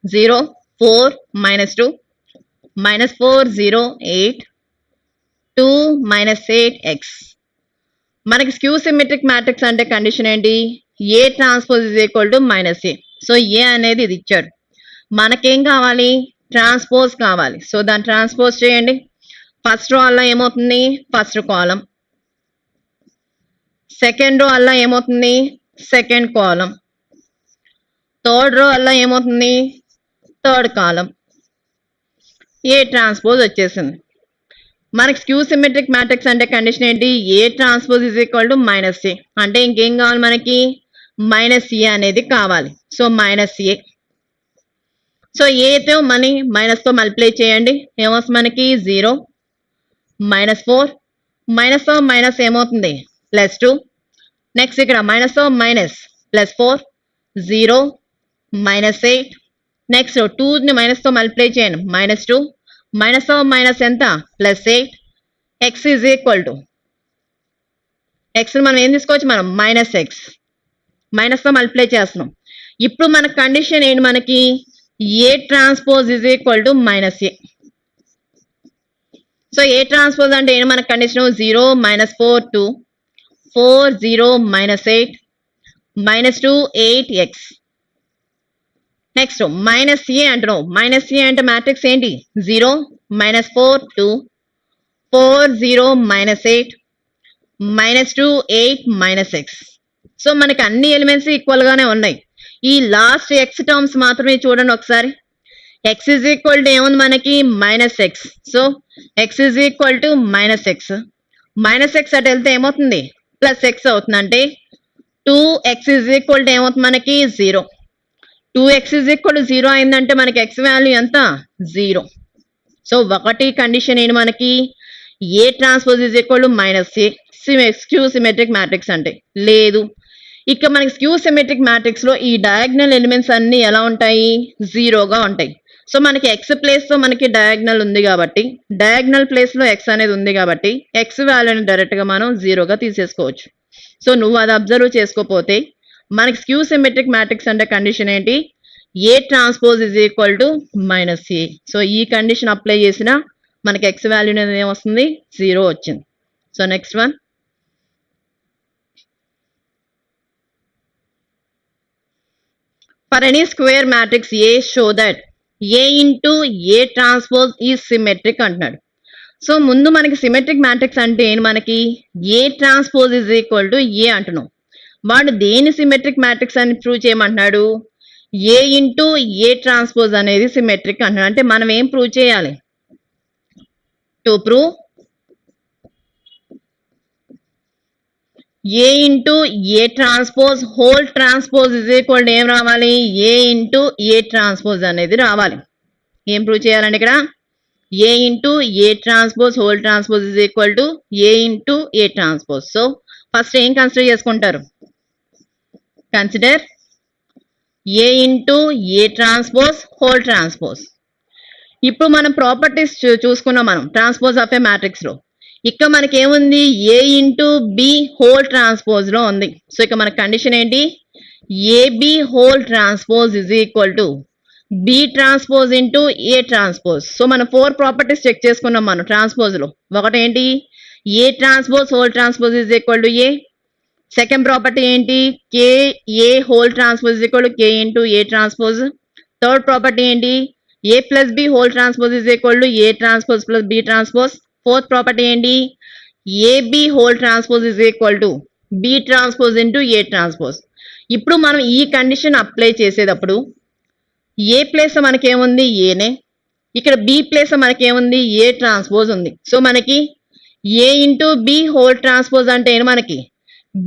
0 4 -2 -4 0 8 2 -8x. మనకి స్క్యూ సిమెట్రిక్ మ్యాట్రిక్స్ అంటే కండిషన్ ఏంటి A transpose is equal to minus A. So A అనేది ఇది ఇచ్చాడు, మనకేం కావాలి ట్రాన్స్పోజ్ కావాలి. సో దాన్ని ట్రాన్స్పోజ్ చేయండి. ఫస్ట్ రో అలా ఏమవుతుంది ఫస్ట్ కాలం, సెకండ్ రో అలా ఏమవుతుంది సెకండ్ కాలం, థర్డ్ రో అలా ఏమవుతుంది థర్డ్ కాలం. ఏ ట్రాన్స్పోజ్ వచ్చేసింది. మనకి స్క్యూ సిమెట్రిక్ మ్యాట్రిక్స్ అంటే కండిషన్ ఏంటి A transpose is equal to minus A. అంటే ఇంకేం కావాలి మనకి మైనస్ ఏ అనేది కావాలి. So minus A. సో ఏతో మనీ మైనస్ తో మల్టిప్లై చేయండి, ఏమొస్తుంది మనకి 0 -4 మైనస్ ఏమవుతుంది +2. నెక్స్ట్ ఇక్కడ -4 0 -8. నెక్స్ట్ 2ని మైనస్ తో మల్టిప్లై చేయండి -2 మైనస్ ఎంత +8. x is equal to x మనం ఏం తీసుకోవచ్చు మనం -x మైనస్ తో మల్టిప్లై చేస్తున్నాం. ఇప్పుడు మన కండిషన్ ఏంటి మనకి A transpose is equal to minus A. So A transpose అంటే ఏంటి మన కండిషన్ 0 -4 2 4 0 -8 -2 8x. నెక్స్ట్ మైనస్ ఏ అంటున్నావు, మైనస్ ఏ అంటే మ్యాట్రిక్స్ ఏంటి 0 -4 2 4 0 -8 -2 8 -x. సో మనకి అన్ని ఎలిమెంట్స్ ఈక్వల్ గానే ఉన్నాయి. ఈ లాస్ట్ ఎక్స్ టర్మ్స్ మాత్రమే చూడండి ఒకసారి. ఎక్స్ ఈజ్ ఈక్వల్ టు ఏముంది మనకి minus X. So X is equal to minus X. Minus X అటు వెళ్తే ఏమవుతుంది ప్లస్ ఎక్స్ అవుతుంది. అంటే 2x ఈజ్ ఈక్వల్ టు ఏమవుతుంది మనకి 0. 2x ఈజ్ ఈక్వల్ టు 0 అయిందంటే మనకి ఎక్స్ వాల్యూ ఎంత 0. సో ఒకటి కండిషన్ ఏంటి మనకి A transpose is equal to minus A. Skew symmetric matrix అంటే లేదు. ఇక మనకి స్క్యూ సిమెట్రిక్ మ్యాట్రిక్స్ లో ఈ డయాగ్నల్ ఎలిమెంట్స్ అన్ని ఎలా ఉంటాయి జీరోగా ఉంటాయి. సో మనకి ఎక్స్ ప్లేస్ లో మనకి డయాగ్నల్ ఉంది కాబట్టి డయాగ్నల్ ప్లేస్ లో ఎక్స్ అనేది ఉంది కాబట్టి ఎక్స్ వాల్యూని డైరెక్ట్ గా మనం జీరోగా తీసేసుకోవచ్చు. సో నువ్వు అది అబ్జర్వ్ చేసుకోపోతే మనకి స్క్యూ సిమెట్రిక్ మ్యాట్రిక్స్ అంటే కండిషన్ ఏంటి A transpose is equal to minus A. So ఈ కండిషన్ అప్లై చేసినా మనకి ఎక్స్ వాల్యూ అనేది ఏమొస్తుంది 0 వచ్చింది. So next one, for any square matrix A show that A into A transpose is symmetric అంటున్నాడు. సో ముందు మనకి సిమెట్రిక్ మ్యాట్రిక్స్ అంటే ఏంటి మనకి A transpose is equal to A అంటున్నాం. వాడు దేని సిమెట్రిక్ మ్యాట్రిక్స్ అని ప్రూవ్ చేయమంటున్నాడు ఏ ఇంటూ ఏ ట్రాన్స్పోజ్ అనేది సిమెట్రిక్ అంటున్నాడు. అంటే మనం ఏం ప్రూవ్ చేయాలి to prove A into A transpose whole transpose is equal to ఏం రావాలి ఏ ఇంటూ ఏ ట్రాన్స్పోజ్ అనేది రావాలి. ఏం ప్రూవ్ చేయాలండి ఇక్కడ A into A transpose whole transpose is equal to A into A transpose. So first ఏం కన్సిడర్ చేసుకుంటారు consider A into A transpose whole transpose. ఇప్పుడు మనం ప్రాపర్టీస్ చూసుకున్నాం మనం ట్రాన్స్పోజ్ ఆఫ్ ఏ మ్యాట్రిక్స్ లో. ఇక్కడ మనకి ఏముంది A into B whole transpose లో ఉంది. సో ఇక మన కండిషన్ ఏంటి AB whole transpose is equal to B transpose into A transpose. So మనం 4 ప్రాపర్టీస్ చెక్ చేసుకున్నాం మనం ట్రాన్స్పోజ్ లో. ఒకటి ఏంటి A transpose whole transpose is equal to A. Second property ఏంటి K A whole transpose is equal to K into A transpose. Third property ఏంటి A plus B whole transpose is equal to A transpose plus B transpose. Fourth property ఏంటి AB whole transpose is equal to B transpose into A transpose. ఇప్పుడు మనం ఈ కండిషన్ అప్లై చేసేటప్పుడు ఏ ప్లేస్ మనకి ఏముంది ఏనే, ఇక్కడ బి ప్లేస్ మనకి ఏముంది ఏ ట్రాన్స్పోజ్ ఉంది. సో మనకి A into B whole transpose అంటే ఏంటి మనకి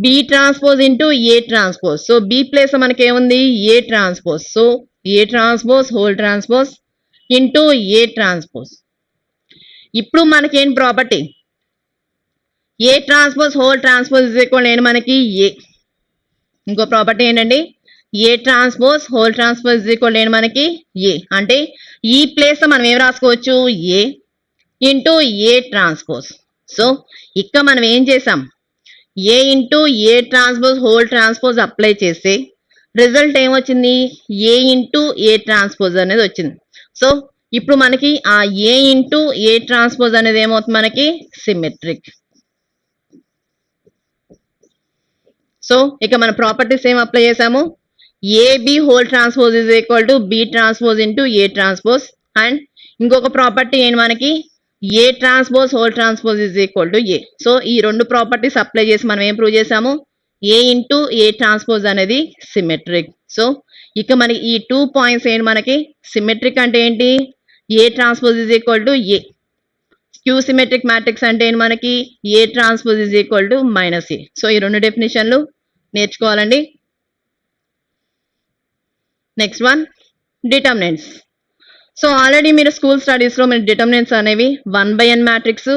B transpose into A transpose. So B place మనకి ఏముంది A transpose. So A transpose whole transpose into A transpose. ఇప్పుడు మనకి ఏం property A transpose whole transpose is equal ఏంటి మనకి ఏ. ఇంకో ప్రాపర్టీ ఏంటండి A transpose whole transpose is equal ఏంటి మనకి ఏ. అంటే ఈ ప్లేస్ మనం ఏం రాసుకోవచ్చు A into A transpose. So ఇక్కడ మనం ఏం చేసాం A into A transpose whole transpose apply చేస్తే రిజల్ట్ ఏమొచ్చింది ఏ ఇంటూ ఏ ట్రాన్స్పోజ్ అనేది వచ్చింది. సో ఇప్పుడు మనకి ఆ ఏ ఇంటూ ఏ ట్రాన్స్పోజ్ అనేది ఏమవుతుంది మనకి సిమెట్రిక్. సో ఇక మన ప్రాపర్టీస్ ఏం అప్లై చేసాము AB whole transpose is equal to B transpose into A transpose. And ఇంకొక ప్రాపర్టీ ఏంటి మనకి A transpose whole transpose is equal to A. So ఈ 2 ప్రాపర్టీస్ అప్లై చేసి మనం ఏం ప్రూవ్ చేసాము ఏ ఇంటూ ఏ ట్రాన్స్పోజ్ అనేది సిమెట్రిక్. సో ఇక మనకి ఈ 2 పాయింట్స్ ఏంటి మనకి సిమెట్రిక్ అంటే ఏంటి A transpose is equal to A. Skew symmetric matrix అంటే ఏంటి మనకి A transpose is equal to minus A. So ఈ 2 డెఫినేషన్లు నేర్చుకోవాలండి. Next one determinants. So already మీరు స్కూల్ స్టడీస్లో మీరు డిటర్మినెంట్స్ అనేవి 1/n మ్యాట్రిక్స్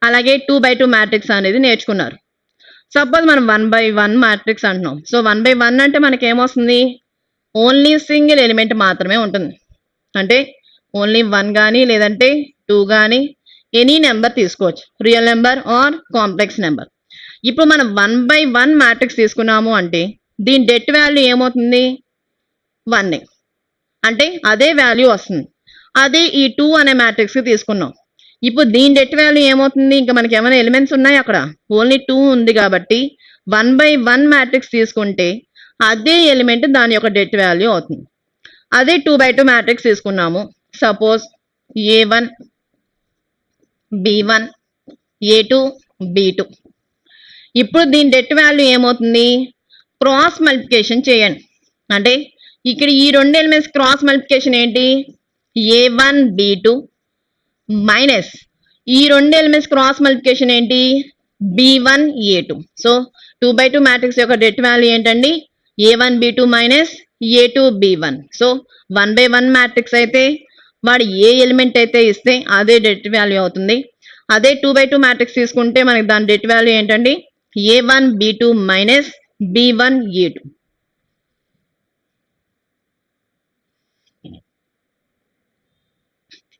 అలాగే 2/2 మ్యాట్రిక్స్ అనేది నేర్చుకున్నారు. సపోజ్ మనం 1/1 మ్యాట్రిక్స్ అంటున్నాం. సో 1/1 అంటే మనకి ఏమొస్తుంది ఓన్లీ సింగిల్ ఎలిమెంట్ మాత్రమే ఉంటుంది. అంటే ఓన్లీ 1 కానీ లేదంటే 2 కానీ ఎనీ నెంబర్ తీసుకోవచ్చు real number or complex number. ఇప్పుడు మనం 1/1 మ్యాట్రిక్స్ తీసుకున్నాము అంటే దీని డెట్ వాల్యూ ఏమవుతుంది 1 అంటే అదే వాల్యూ వస్తుంది. అదే ఈ 2 అనే మ్యాట్రిక్స్కి తీసుకున్నాం. ఇప్పుడు దీని డెట్ వాల్యూ ఏమవుతుంది ఇంకా మనకి ఏమైనా ఎలిమెంట్స్ ఉన్నాయి అక్కడ ఓన్లీ 2 ఉంది కాబట్టి 1/1 మ్యాట్రిక్స్ తీసుకుంటే అదే ఎలిమెంట్ దాని యొక్క డెట్ వాల్యూ అవుతుంది. అదే 2/2 మ్యాట్రిక్స్ తీసుకున్నాము suppose A1 B1 A2 B2. ఇప్పుడు దీని డెట్ వాల్యూ ఏమవుతుంది క్రాస్ మల్టిప్లికేషన్ చేయండి. అంటే ఇక్కడ ఈ రెండు ఎలిమెంట్స్ క్రాస్ మల్టిప్లికేషన్ ఏంటి? A1 B2 మైనస్ ఈ రెండు ఎలిమెంట్స్ క్రాస్ మల్టిప్లికేషన్ ఏంటి? B1 A2. సో 2/2 మ్యాట్రిక్స్ యొక్క డెట్ వాల్యూ ఏంటండి? A1 B2 minus A2 B1. So 1/1 matrix అయితే వాడు ఏ ఎలిమెంట్ అయితే ఇస్తే అదే డెట్ వాల్యూ అవుతుంది. అదే 2/2 మ్యాట్రిక్స్ తీసుకుంటే మనకి దాని డెట్ వాల్యూ ఏంటండి? A1 B2 minus B1 A2.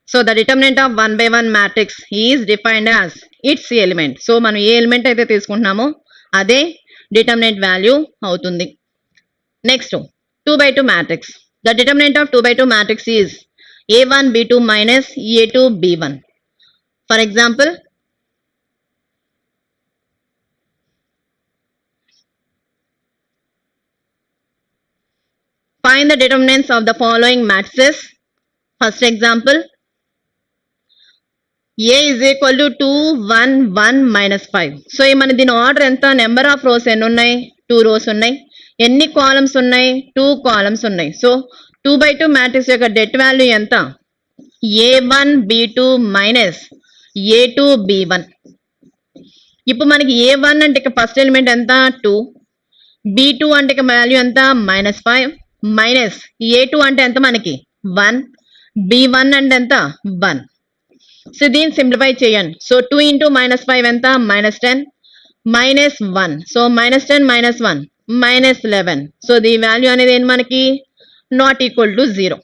So the determinant of 1/1 matrix is defined as its element. So మనం ఏ ఎలిమెంట్ అయితే తీసుకుంటున్నామో అదే determinant value అవుతుంది. Next 2/2 matrix. The determinant of 2/2 matrix is A1 B2 minus A2 B1. For example, find the determinants of the following matrices. First example, A is equal to 2, 1, 1, minus 5. So మన దీని ఆర్డర్ ఎంత? నెంబర్ ఆఫ్ రోస్ ఎన్ని ఉన్నాయి? 2 రోస్ ఉన్నాయి. ఎన్ని కాలమ్స్ ఉన్నాయి? 2 కాలమ్స్ ఉన్నాయి. సో 2/2 మ్యాట్రిక్స్ యొక్క డెట్ వాల్యూ ఎంత? A1 B2 minus A2 B1. ఇప్పుడు మనకి A1 అంటే ఇక ఫస్ట్ ఎలిమెంట్ ఎంత? 2. B2 అంటే ఇక వాల్యూ ఎంత? -5 మైనస్ A2 అంటే ఎంత మనకి? 1. B1 అంటే ఎంత? 1. సో దీన్ని సింప్లిఫై చేయండి. సో 2 into -5 ఎంత? -10 మైనస్ 1. So -10 minus 1 -11. సో దీని వాల్యూ అనేది ఏంటి మనకి? Not equal to 0.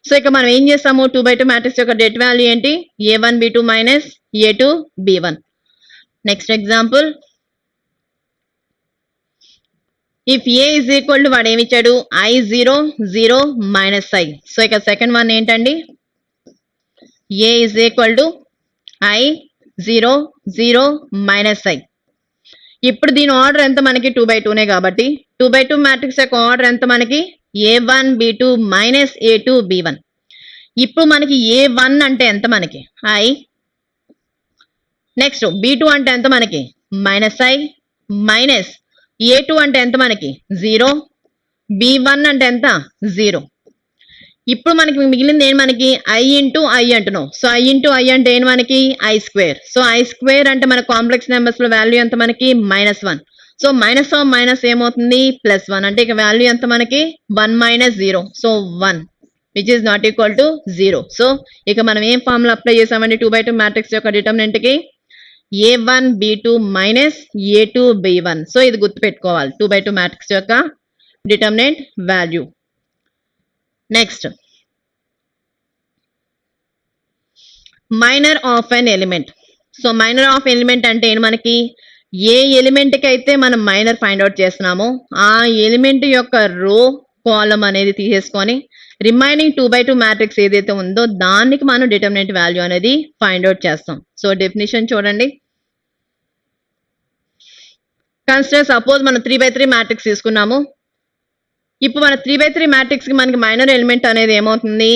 సో ఇక మనం ఏం చేస్తాము? 2/2 మ్యాట్రిక్స్ యొక్క డెట్ వాల్యూ ఏంటి? A1 B2 minus A2 B1. Next example, if A is equal to వాడు ఏమి ఇచ్చాడు? I0 0 minus I. సో ఇక సెకండ్ వన్ ఏంటండి? A is equal to I0 0 minus I. ఇప్పుడు దీని ఆర్డర్ ఎంత మనకి? 2/2నే కాబట్టి 2/2 మ్యాట్రిక్స్ యొక్క ఆర్డర్ ఎంత మనకి? A1 B2 minus A2 B1. ఇప్పుడు మనకి A1 అంటే ఎంత మనకి? I. నెక్స్ట్ B2 అంటే ఎంత మనకి? -I మైనస్ A2 అంటే ఎంత మనకి? 0. B1 అంటే ఎంత? 0. ఇప్పుడు మనకి మిగిలింది ఏంటి మనకి? I ఇంటూ I అంటున్నాం. సో I ఇంటూ I అంటే ఏంటి మనకి? I². సో I² అంటే మన కాంప్లెక్స్ నెంబర్స్ లో వాల్యూ ఎంత మనకి? -1. సో మైనస్ ఆఫ్ మైనస్ ఏమవుతుంది? +1. అంటే ఇక వాల్యూ ఎంత మనకి? 1 - 0. So 1 which is not equal to 0. So ఇక మనం ఏం ఫార్ములా అప్లై చేసామండి 2/2 మ్యాట్రిక్స్ యొక్క డిటర్మినెంట్ కి? A1 B2 minus A2 B1. So ఇది గుర్తుపెట్టుకోవాలి 2/2 మ్యాట్రిక్స్ యొక్క determinant value. Next, minor of an element. So minor of element అంటే ఏంటి మనకి? ఏ ఎలిమెంట్కి అయితే మనం మైనర్ ఫైండ్ అవుట్ చేస్తున్నామో ఆ ఎలిమెంట్ యొక్క రో కాలమ్ అనేది తీసేసుకొని రిమైనింగ్ 2/2 మ్యాట్రిక్స్ ఏదైతే ఉందో దానికి మనం డిటర్మినెంట్ వాల్యూ అనేది ఫైండ్ అవుట్ చేస్తాం. సో డెఫినిషన్ చూడండి. కన్సిడర్ సపోజ్ మనం 3/3 మ్యాట్రిక్స్ తీసుకున్నాము. ఇప్పుడు మన 3/3 మ్యాట్రిక్స్ కి మనకి మైనర్ ఎలిమెంట్ అనేది ఏమవుతుంది?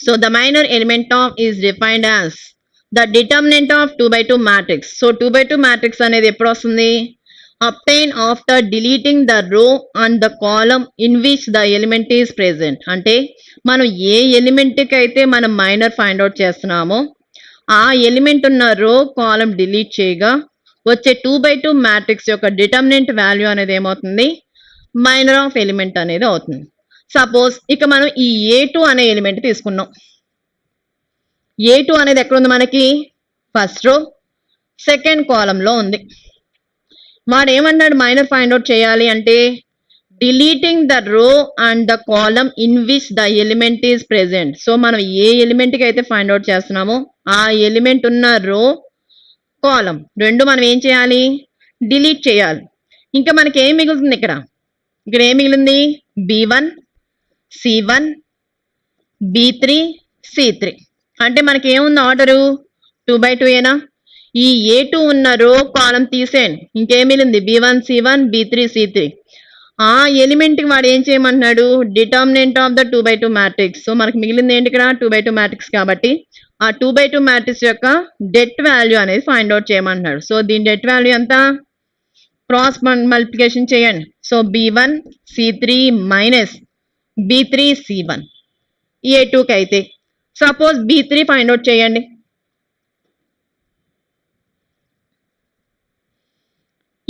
So the minor element of is defined as the determinant of 2/2 matrix. So 2/2 matrix అనేది ఎప్పుడు వస్తుంది? Obtain after deleting the row and the column in which the element is present. అంటే మనం ఏ ఎలిమెంట్కి అయితే మనం మైనర్ ఫైండ్ అవుట్ చేస్తున్నామో ఆ ఎలిమెంట్ ఉన్న రో కాలమ్ డిలీట్ చేయగా వచ్చే 2/2 మ్యాట్రిక్స్ యొక్క డిటర్మినెంట్ వాల్యూ అనేది ఏమవుతుంది? మైనర్ ఆఫ్ ఎలిమెంట్ అనేది అవుతుంది. సపోజ్ ఇక మనం ఈ A2 అనే ఎలిమెంట్ తీసుకున్నాం. A2 అనేది ఎక్కడ ఉంది మనకి? ఫస్ట్ రో సెకండ్ కాలంలో ఉంది. వాడు ఏమన్నాడు మైనర్ ఫైండ్ అవుట్ చేయాలి అంటే deleting the row and the column in which the element is present. So మనం ఏ ఎలిమెంట్కి అయితే ఫైండ్ అవుట్ చేస్తున్నామో ఆ ఎలిమెంట్ ఉన్న రో కాలమ్ రెండు మనం ఏం చేయాలి? డిలీట్ చేయాలి. ఇంకా మనకి ఏం మిగులుతుంది ఇక్కడ? ఇక్కడ ఏం మిగిలింది? B1 C1 B3 C3. అంటే మనకి ఏముంది ఆర్డరు? 2/2 ఏనా? ఈ A2 ఉన్న రో కాలం తీసేయండి. ఇంకేం మిగిలింది? B1 C1 B3 C3. ఆ ఎలిమెంట్కి వాడు ఏం చేయమంటున్నాడు? Determinant of the 2/2 matrix. So మనకి మిగిలింది ఏంటి ఇక్కడ? 2/2 మ్యాట్రిక్స్ కాబట్టి ఆ 2/2 మ్యాట్రిక్స్ యొక్క డెట్ వాల్యూ అనేది ఫైండ్ అవుట్ చేయమంటున్నాడు. సో దీని డెట్ వాల్యూ ఎంత? క్రాస్ మల్టిప్లికేషన్ చేయండి. So B1 C3 minus B3 C1 A2కి అయితే సపోజ్ B3 ఫైండ్ అవుట్ చేయండి.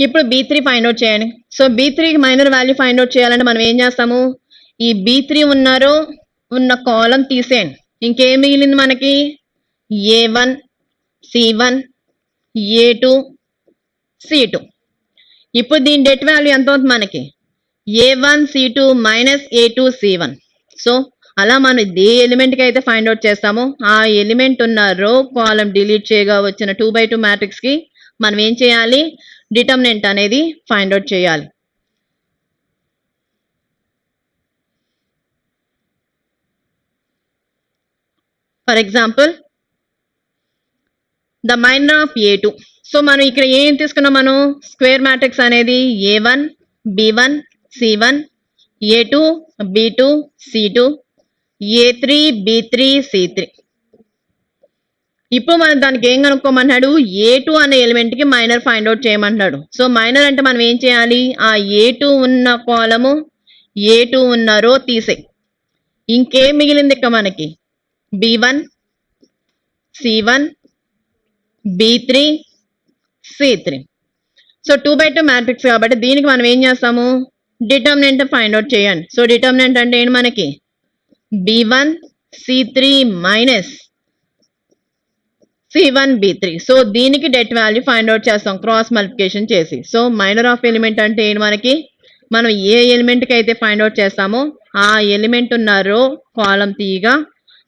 ఇప్పుడు B3 ఫైండ్ అవుట్ చేయండి. సో B3కి మైనర్ వాల్యూ ఫైండ్ అవుట్ చేయాలంటే మనం ఏం చేస్తాము, ఈ B3 ఉన్న కాలం తీసేయండి. ఇంకేం మిగిలింది మనకి, A1 C1 A2 C2. ఇప్పుడు దీని డెట్ వాల్యూ ఎంత అవుతుంది మనకి, A1 C2 minus A2 C1. So అలా మనం ఏ ఎలిమెంట్కి అయితే ఫైండ్ అవుట్ చేస్తామో ఆ ఎలిమెంట్ ఉన్న రో కాలం డిలీట్ చేయగా వచ్చిన 2/2 మ్యాట్రిక్స్కి మనం ఏం చేయాలి, డిటర్మినెంట్ అనేది ఫైండ్ అవుట్ చేయాలి. For example the minor of A2. So మనం ఇక్కడ ఏం తీసుకున్నాం, మనం స్క్వేర్ మ్యాట్రిక్స్ అనేది A1 B1 C1 A2 B2 C2 A3 B3 C3. ఇప్పుడు మనం దానికి ఏం కనుక్కోమన్నాడు, A2 అనే ఎలిమెంట్కి మైనర్ ఫైండ్ అవుట్ చేయమంటున్నాడు. సో మైనర్ అంటే మనం ఏం చేయాలి, ఆ A2 ఉన్న కాలము A2 ఉన్న రో తీసేయి. ఇంకేం మిగిలింది ఇక్కడ మనకి, B1 C1 B3 C3. So 2/2 matrix కాబట్టి దీనికి మనం ఏం చేస్తాము, డిటర్మినెంట్ ఫైండ్ అవుట్ చేయండి. సో డిటర్మినెంట్ అంటే ఏంటి మనకి, B1 C3 minus C1 B3. So దీనికి డెట్ వాల్యూ ఫైండ్ అవుట్ చేస్తాం క్రాస్ మల్టిప్లికేషన్ చేసి. సో మైనర్ ఆఫ్ ఎలిమెంట్ అంటే ఏంటి మనకి, మనం ఏ ఎలిమెంట్కి అయితే ఫైండ్ అవుట్ చేస్తామో ఆ ఎలిమెంట్ ఉన్న రో కాలం తీయగా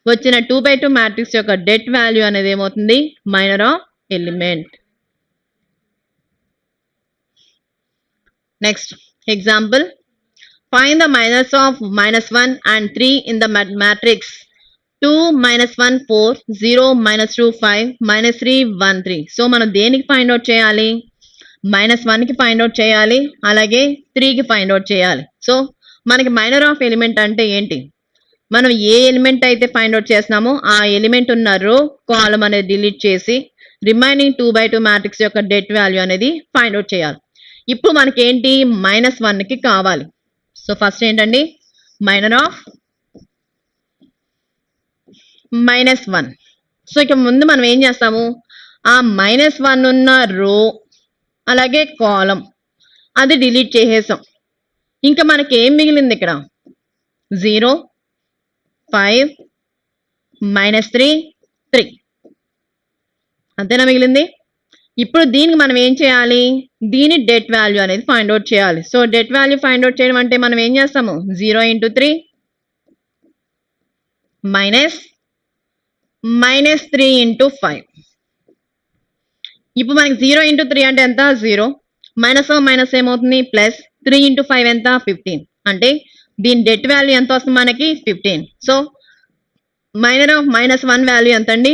వచ్చిన 2/2 మ్యాట్రిక్స్ యొక్క డెట్ వాల్యూ అనేది ఏమవుతుంది, minor of element. Next example, find the minors of -1 and 3 in the matrix 2 -1 4 0 -2 5 -3 1 3. So మనం దేనికి ఫైండ్ అవుట్ చేయాలి, -1కి ఫైండ్ అవుట్ చేయాలి, అలాగే 3కి ఫైండ్ అవుట్ చేయాలి. సో మనకి మైనర్ ఆఫ్ ఎలిమెంట్ అంటే ఏంటి, మనం ఏ ఎలిమెంట్ అయితే ఫైండ్ అవుట్ చేస్తున్నామో ఆ ఎలిమెంట్ ఉన్న రో కాలం అనేది డిలీట్ చేసి రిమైనింగ్ 2/2 మ్యాట్రిక్స్ యొక్క డెట్ వాల్యూ అనేది ఫైండ్ అవుట్ చేయాలి. ఇప్పుడు మనకి ఏంటి, -1కి కావాలి. సో ఫస్ట్ ఏంటండి, మైనర్ ఆఫ్ -1. సో ఇక ముందు మనం ఏం చేస్తాము, ఆ -1 ఉన్న రో అలాగే కాలం అది డిలీట్ చేసేసాం. ఇంకా మనకి ఏం మిగిలింది ఇక్కడ, 0 5 -3 3. అంతేనా మిగిలింది. ఇప్పుడు దీనికి మనం ఏం చేయాలి, దీని డెట్ వాల్యూ అనేది ఫైండ్ అవుట్ చేయాలి. So det value find out చేయడం అంటే మనం ఏం చేస్తాము, 0 × 3 మైనస్ -3 × 5. ఇప్పుడు మనకి 0 × 3 అంటే ఎంత, 0 మైనస్ ఏమవుతుంది, ప్లస్ 3 × 5 ఎంత, 15. అంటే దీని డెట్ వాల్యూ ఎంత వస్తుంది మనకి, 15. సో మైనర్ ఆఫ్ -1 వాల్యూ ఎంత అండి,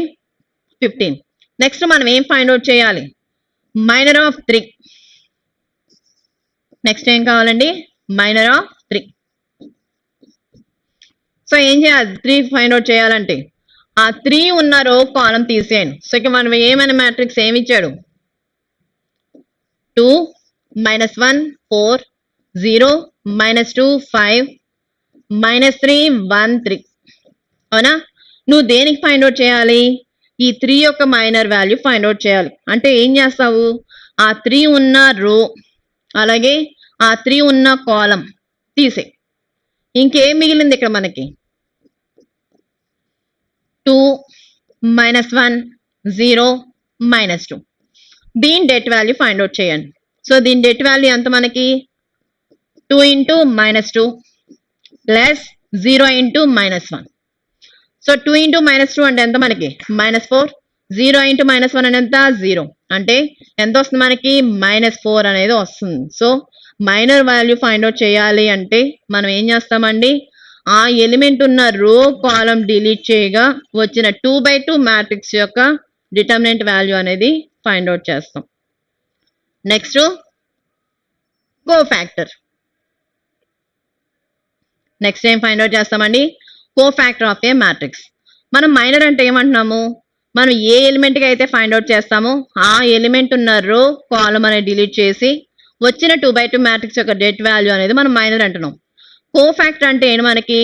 15. నెక్స్ట్ మనం ఏం ఫైండ్ అవుట్ చేయాలి, మైనర్ ఆఫ్ 3. నెక్స్ట్ ఏం కావాలండి, మైనర్ ఆఫ్ 3. సో ఏం చేయాలి, 3 ఫైండ్ అవుట్ చేయాలంటే ఆ 3 ఉన్న రో కాలం తీసేయండి. సో ఇక మనం ఏమైనా మ్యాట్రిక్స్ ఏమి ఇచ్చాడు, 2 -1 4 0 -2 5 -3 1 3. అవునా, నువ్వు దేనికి ఫైండ్ అవుట్ చేయాలి, ఈ 3 యొక్క మైనర్ వాల్యూ ఫైండ్ అవుట్ చేయాలి. అంటే ఏం చేస్తావు, ఆ 3 ఉన్న రో అలాగే ఆ 3 ఉన్న కాలం తీసే. ఇంకేం మిగిలింది ఇక్కడ మనకి, 2 -1 0 -2. దీని డెట్ వాల్యూ ఫైండ్ అవుట్ చేయండి. సో దీని డెట్ వాల్యూ ఎంత మనకి, 2 × -2 ప్లస్ 0 × -1. సో 2 × -2 అంటే ఎంత మనకి, -4. 0 × -1 అంటే ఎంత, 0. అంటే ఎంత వస్తుంది మనకి, -4 అనేది వస్తుంది. So minor value find out చేయాలి అంటే మనం ఏం చేస్తామండి, ఆ ఎలిమెంట్ ఉన్న రో కాలం డిలీట్ చేయగా వచ్చిన 2/2 మ్యాట్రిక్స్ యొక్క డిటర్మినెంట్ వాల్యూ అనేది ఫైండ్ అవుట్ చేస్తాం. Next cofactor. నెక్స్ట్ ఏం ఫైండ్ అవుట్ చేస్తామండి, కోఫాక్టర్ ఆఫ్ ఏ మ్యాట్రిక్స్. మనం మైనర్ అంటే ఏమంటున్నాము, మనం ఏ ఎలిమెంట్కి అయితే ఫైండ్ అవుట్ చేస్తామో ఆ ఎలిమెంట్ ఉన్న రో కాలం అనేది డిలీట్ చేసి వచ్చిన 2/2 మ్యాట్రిక్స్ యొక్క డెట్ వాల్యూ అనేది మనం మైనర్ అంటున్నాం. కోఫాక్టర్ అంటే ఏంటి మనకి?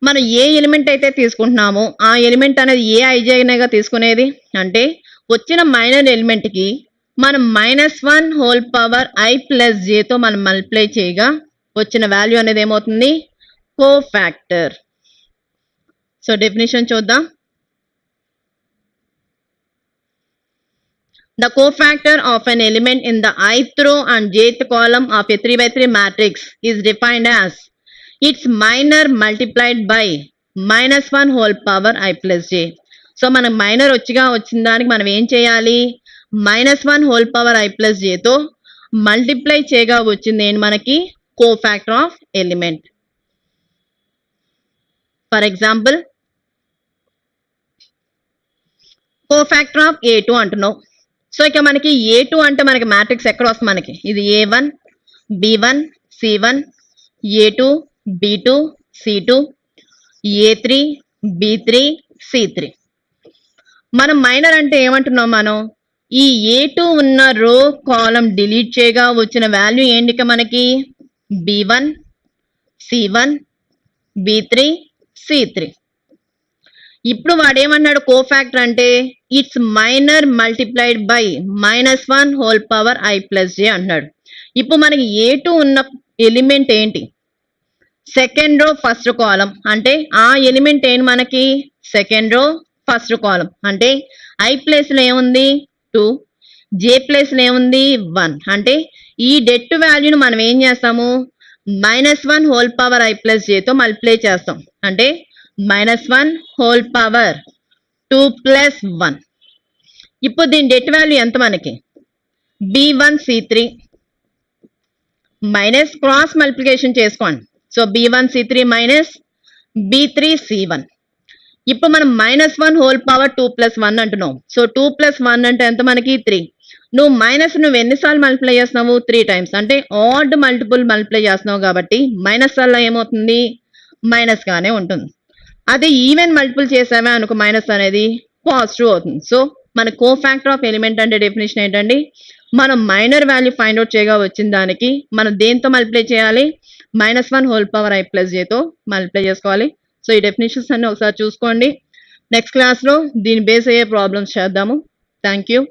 మనం ఏ ఎలిమెంట్ అయితే తీసుకుంటున్నామో ఆ ఎలిమెంట్ అనేది ఏ ఐజేగా తీసుకునేది అంటే వచ్చిన మైనర్ ఎలిమెంట్కి మనం -1 హోల్ పవర్ i ప్లస్ జేతో మనం మల్టిప్లై చేయగా వచ్చిన వాల్యూ అనేది ఏమవుతుంది? కోఫాక్టర్. సో డెఫినేషన్ చూద్దాం. The cofactor of an element in the ith row and jth column of a 3/3 matrix is defined as its minor multiplied by -1 whole power i plus j. So మనకు మైనర్ వచ్చిన దానికి మనం ఏం చేయాలి? -1 హోల్ పవర్ i ప్లస్ జేతో మల్టిప్లై చేయగా వచ్చింది ఏంటి మనకి? Cofactor of element. For example cofactor of A2 అంటున్నావు. సో ఇక మనకి A2 అంటే మనకి మ్యాట్రిక్స్ ఎక్కడ వస్తుంది? మనకి ఇది A1 B1 C1 A2 B2 C2 A3 B3 C3. మనం మైనర్ అంటే ఏమంటున్నాం? మనం ఈ A2 ఉన్న రో కాలం డిలీట్ చేయగా వచ్చిన వాల్యూ ఏంటి? ఇక మనకి B1 C1 B3 C3. ఇప్పుడు వాడేమన్నాడు? కోఫాక్టర్ అంటే it's minor multiplied by -1 whole power i plus j అంటున్నాడు. ఇప్పుడు మనకి A2 ఉన్న ఎలిమెంట్ ఏంటి? సెకండ్ రో ఫస్ట్ కాలం. అంటే ఆ ఎలిమెంట్ ఏంటి మనకి? సెకండ్ రో ఫస్ట్ కాలం. అంటే i ప్లేస్లో ఏముంది? 2, j ప్లేస్లో ఏముంది? 1. అంటే ఈ డెట్ వాల్యూను మనం ఏం చేస్తాము? -1 హోల్ పవర్ i ప్లస్ జేతో మల్టిప్లై చేస్తాం. అంటే -1 హోల్ పవర్ 2 ప్లస్ 1. ఇప్పుడు దీని డెట్ వాల్యూ ఎంత మనకి? B1 C3 minus cross multiplication చేసుకోండి. So B1 C3 minus B3 C1. ఇప్పుడు మనం -1 హోల్ పవర్ 2 ప్లస్ 1 అంటున్నాం. సో 2 ప్లస్ 1 అంటే ఎంత మనకి? 3. నువ్వు ఎన్నిసార్లు మల్టిప్లై చేస్తున్నావు? 3 టైమ్స్. అంటే ఆడ్ మల్టిపుల్ మల్టిప్లై చేస్తున్నావు కాబట్టి మైనస్ వల్ల ఏమవుతుంది? మైనస్ గానే ఉంటుంది. అదే ఈవెన్ మల్టిపుల్ చేసామే అనుకో మైనస్ అనేది పాజిటివ్ అవుతుంది. సో మన కోఫాక్టర్ ఆఫ్ ఎలిమెంట్ అంటే డెఫినేషన్ ఏంటండి? మనం మైనర్ వాల్యూ ఫైండ్ అవుట్ చేయగా వచ్చిన దానికి మనం దేంతో మల్టిప్లై చేయాలి? -1 హోల్ పవర్ i ప్లస్ జేతో మల్టిప్లై చేసుకోవాలి. సో ఈ డెఫినేషన్స్ అన్ని ఒకసారి చూసుకోండి. నెక్స్ట్ క్లాస్లో దీని బేస్ అయ్యే ప్రాబ్లమ్స్ చేద్దాము. Thank you.